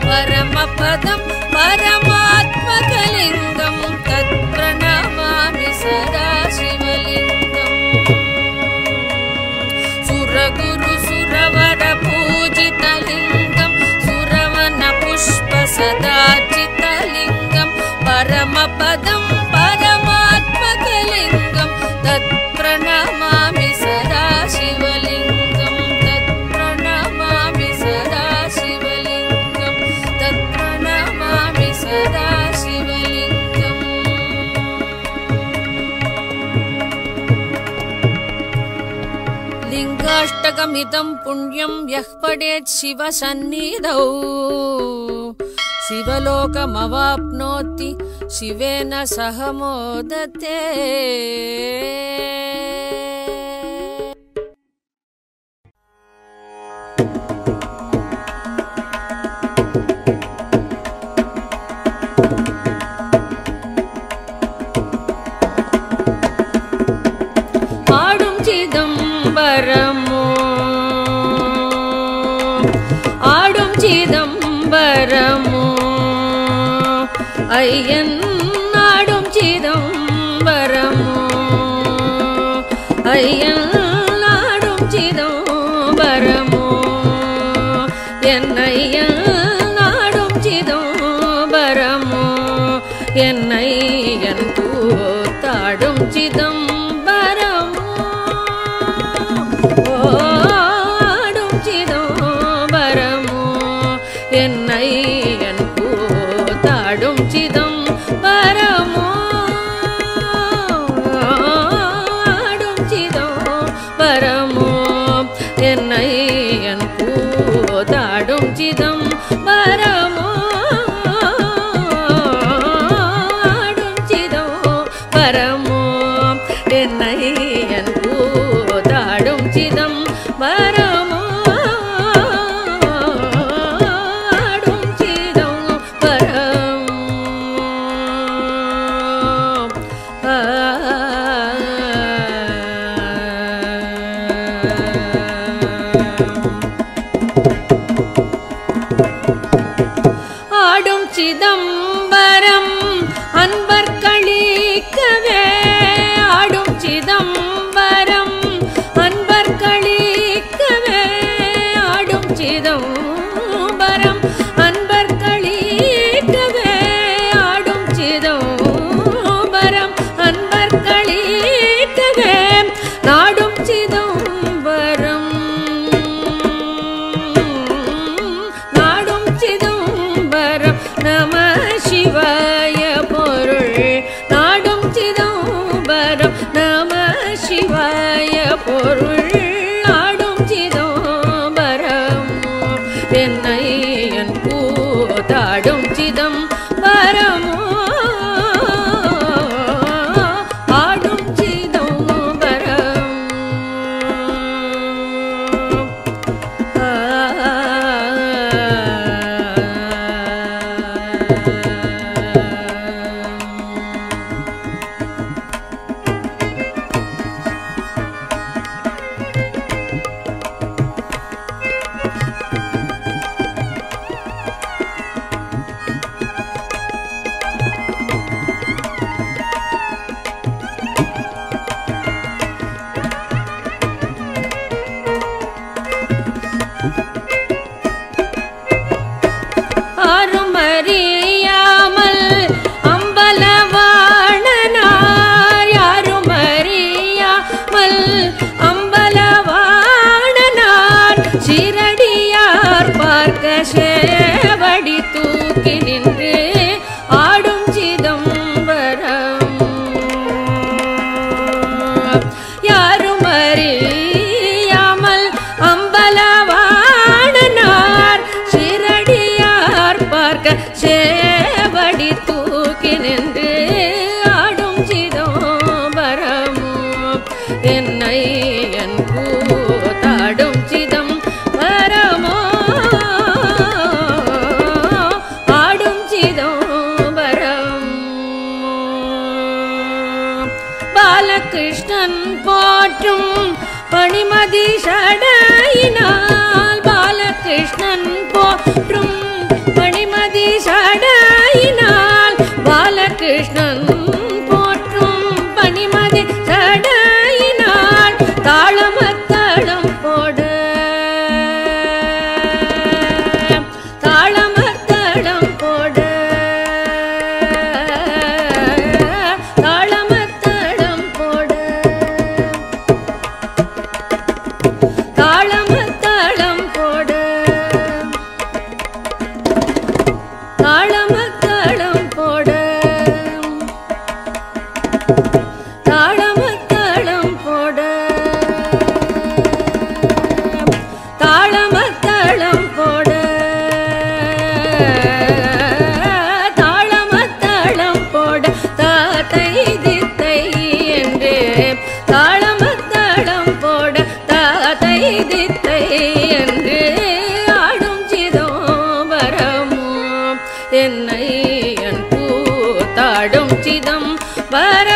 परमपदं परमात्मकलिङ्गं तत्प्रणमामि सदा शिवलिङ्गम् सुरगुरुसुरवरपूजितलिङ्गं सुरवनपुष्पसदाचितलिङ्गं परमपदं परमात्मकलिङ्गं तत्प्रणमामि सदा शिवलिङ्गं तत्प्रणमामि सदा शिवलिङ्गं तत्प्रणमामि सदा शिवलिङ्गम् लिङ्गाष्टकमिदं पुण्यं यः पठेत् शिवसन्निधौ शिवलोकमवाप्नोति शिवेन सह मोदते ஆடும் சிதம்பரமோ ஆடும் சிதம்பரமோ ஐயன் ஆடும் சிதம்பரமோ ஐயன் ஆடும் சிதம்பரமோ என் ஐயன் ஆடும் சிதம்பரமோ என் ஐயன் கூத்தாடும் சிதம்பரமோ ஆடும் சிதம்பரமோ என் ஐயன் கூத்தாடும் சிதம்பரமோ ஆடும் சிதம்பரமோ என் ஐயன் கூத்தாடும் சிதம்பரமோ ஆடும் சிதம்பரமோ என் ஐயன் கூத்தாடும் சிதம்பரமோ ஆடும் சிதம்பரமோ சிதம்பரம் அன்பர் களிக்கவே ஆடும் சிதம்பரம் அன்பர் களிக்கவே நாடும் சிதம்பரம் நாடும் சிதம்பரம் நம சிவாய பொருள் நாடும் சிதம்பரம் நம சிவாய பொருள் நாடும் சிதம்பரம் என்னை என் கூத்தாடும் சிதம்பரமோ ஆடும் சிதம்பரம் அறியாமல் அம்பலவாணனார் யாரும் அறியாமல் அம்பலவாணனார் சீரடியார் பார்க்க சேவடி தூக்கி நின்று ஆடும் சிதம்பரம் யாரும் அறியாமல் அம்பலவாணனார் சீரடியார் பார்க்க சேவடி தூக்கி நின்று ஆடும் சிதம்பரம் என்னை என் கூத்தாடும் சிதம்பரமோ ஆடும் சிதம்பரம் பாலகிருஷ்ணன் போற்றும் பணிமதி சடையினால் பாலகிருஷ்ணன் போற்றும் பணிமதி சடையினால் பாலகிருஷ்ணன் போற்றும் பணிமதி சடையினால் தாளமத்தளம் போட தாளமத்தளம் போட தாளமத்தளம் போட தாளமத்தளம் போட தாளமத்தளம் போட தாளமத்தளம் போட தாளமத்தளம் போட தாளமத்தளம் போட தாத்தை தித்தை என்று தாளமத்தளம் போட தாத்தை தித்தை என்று ஆடும் சிதம்பரமோ என்னை என் கூத்தாடும் சிதம்பரம்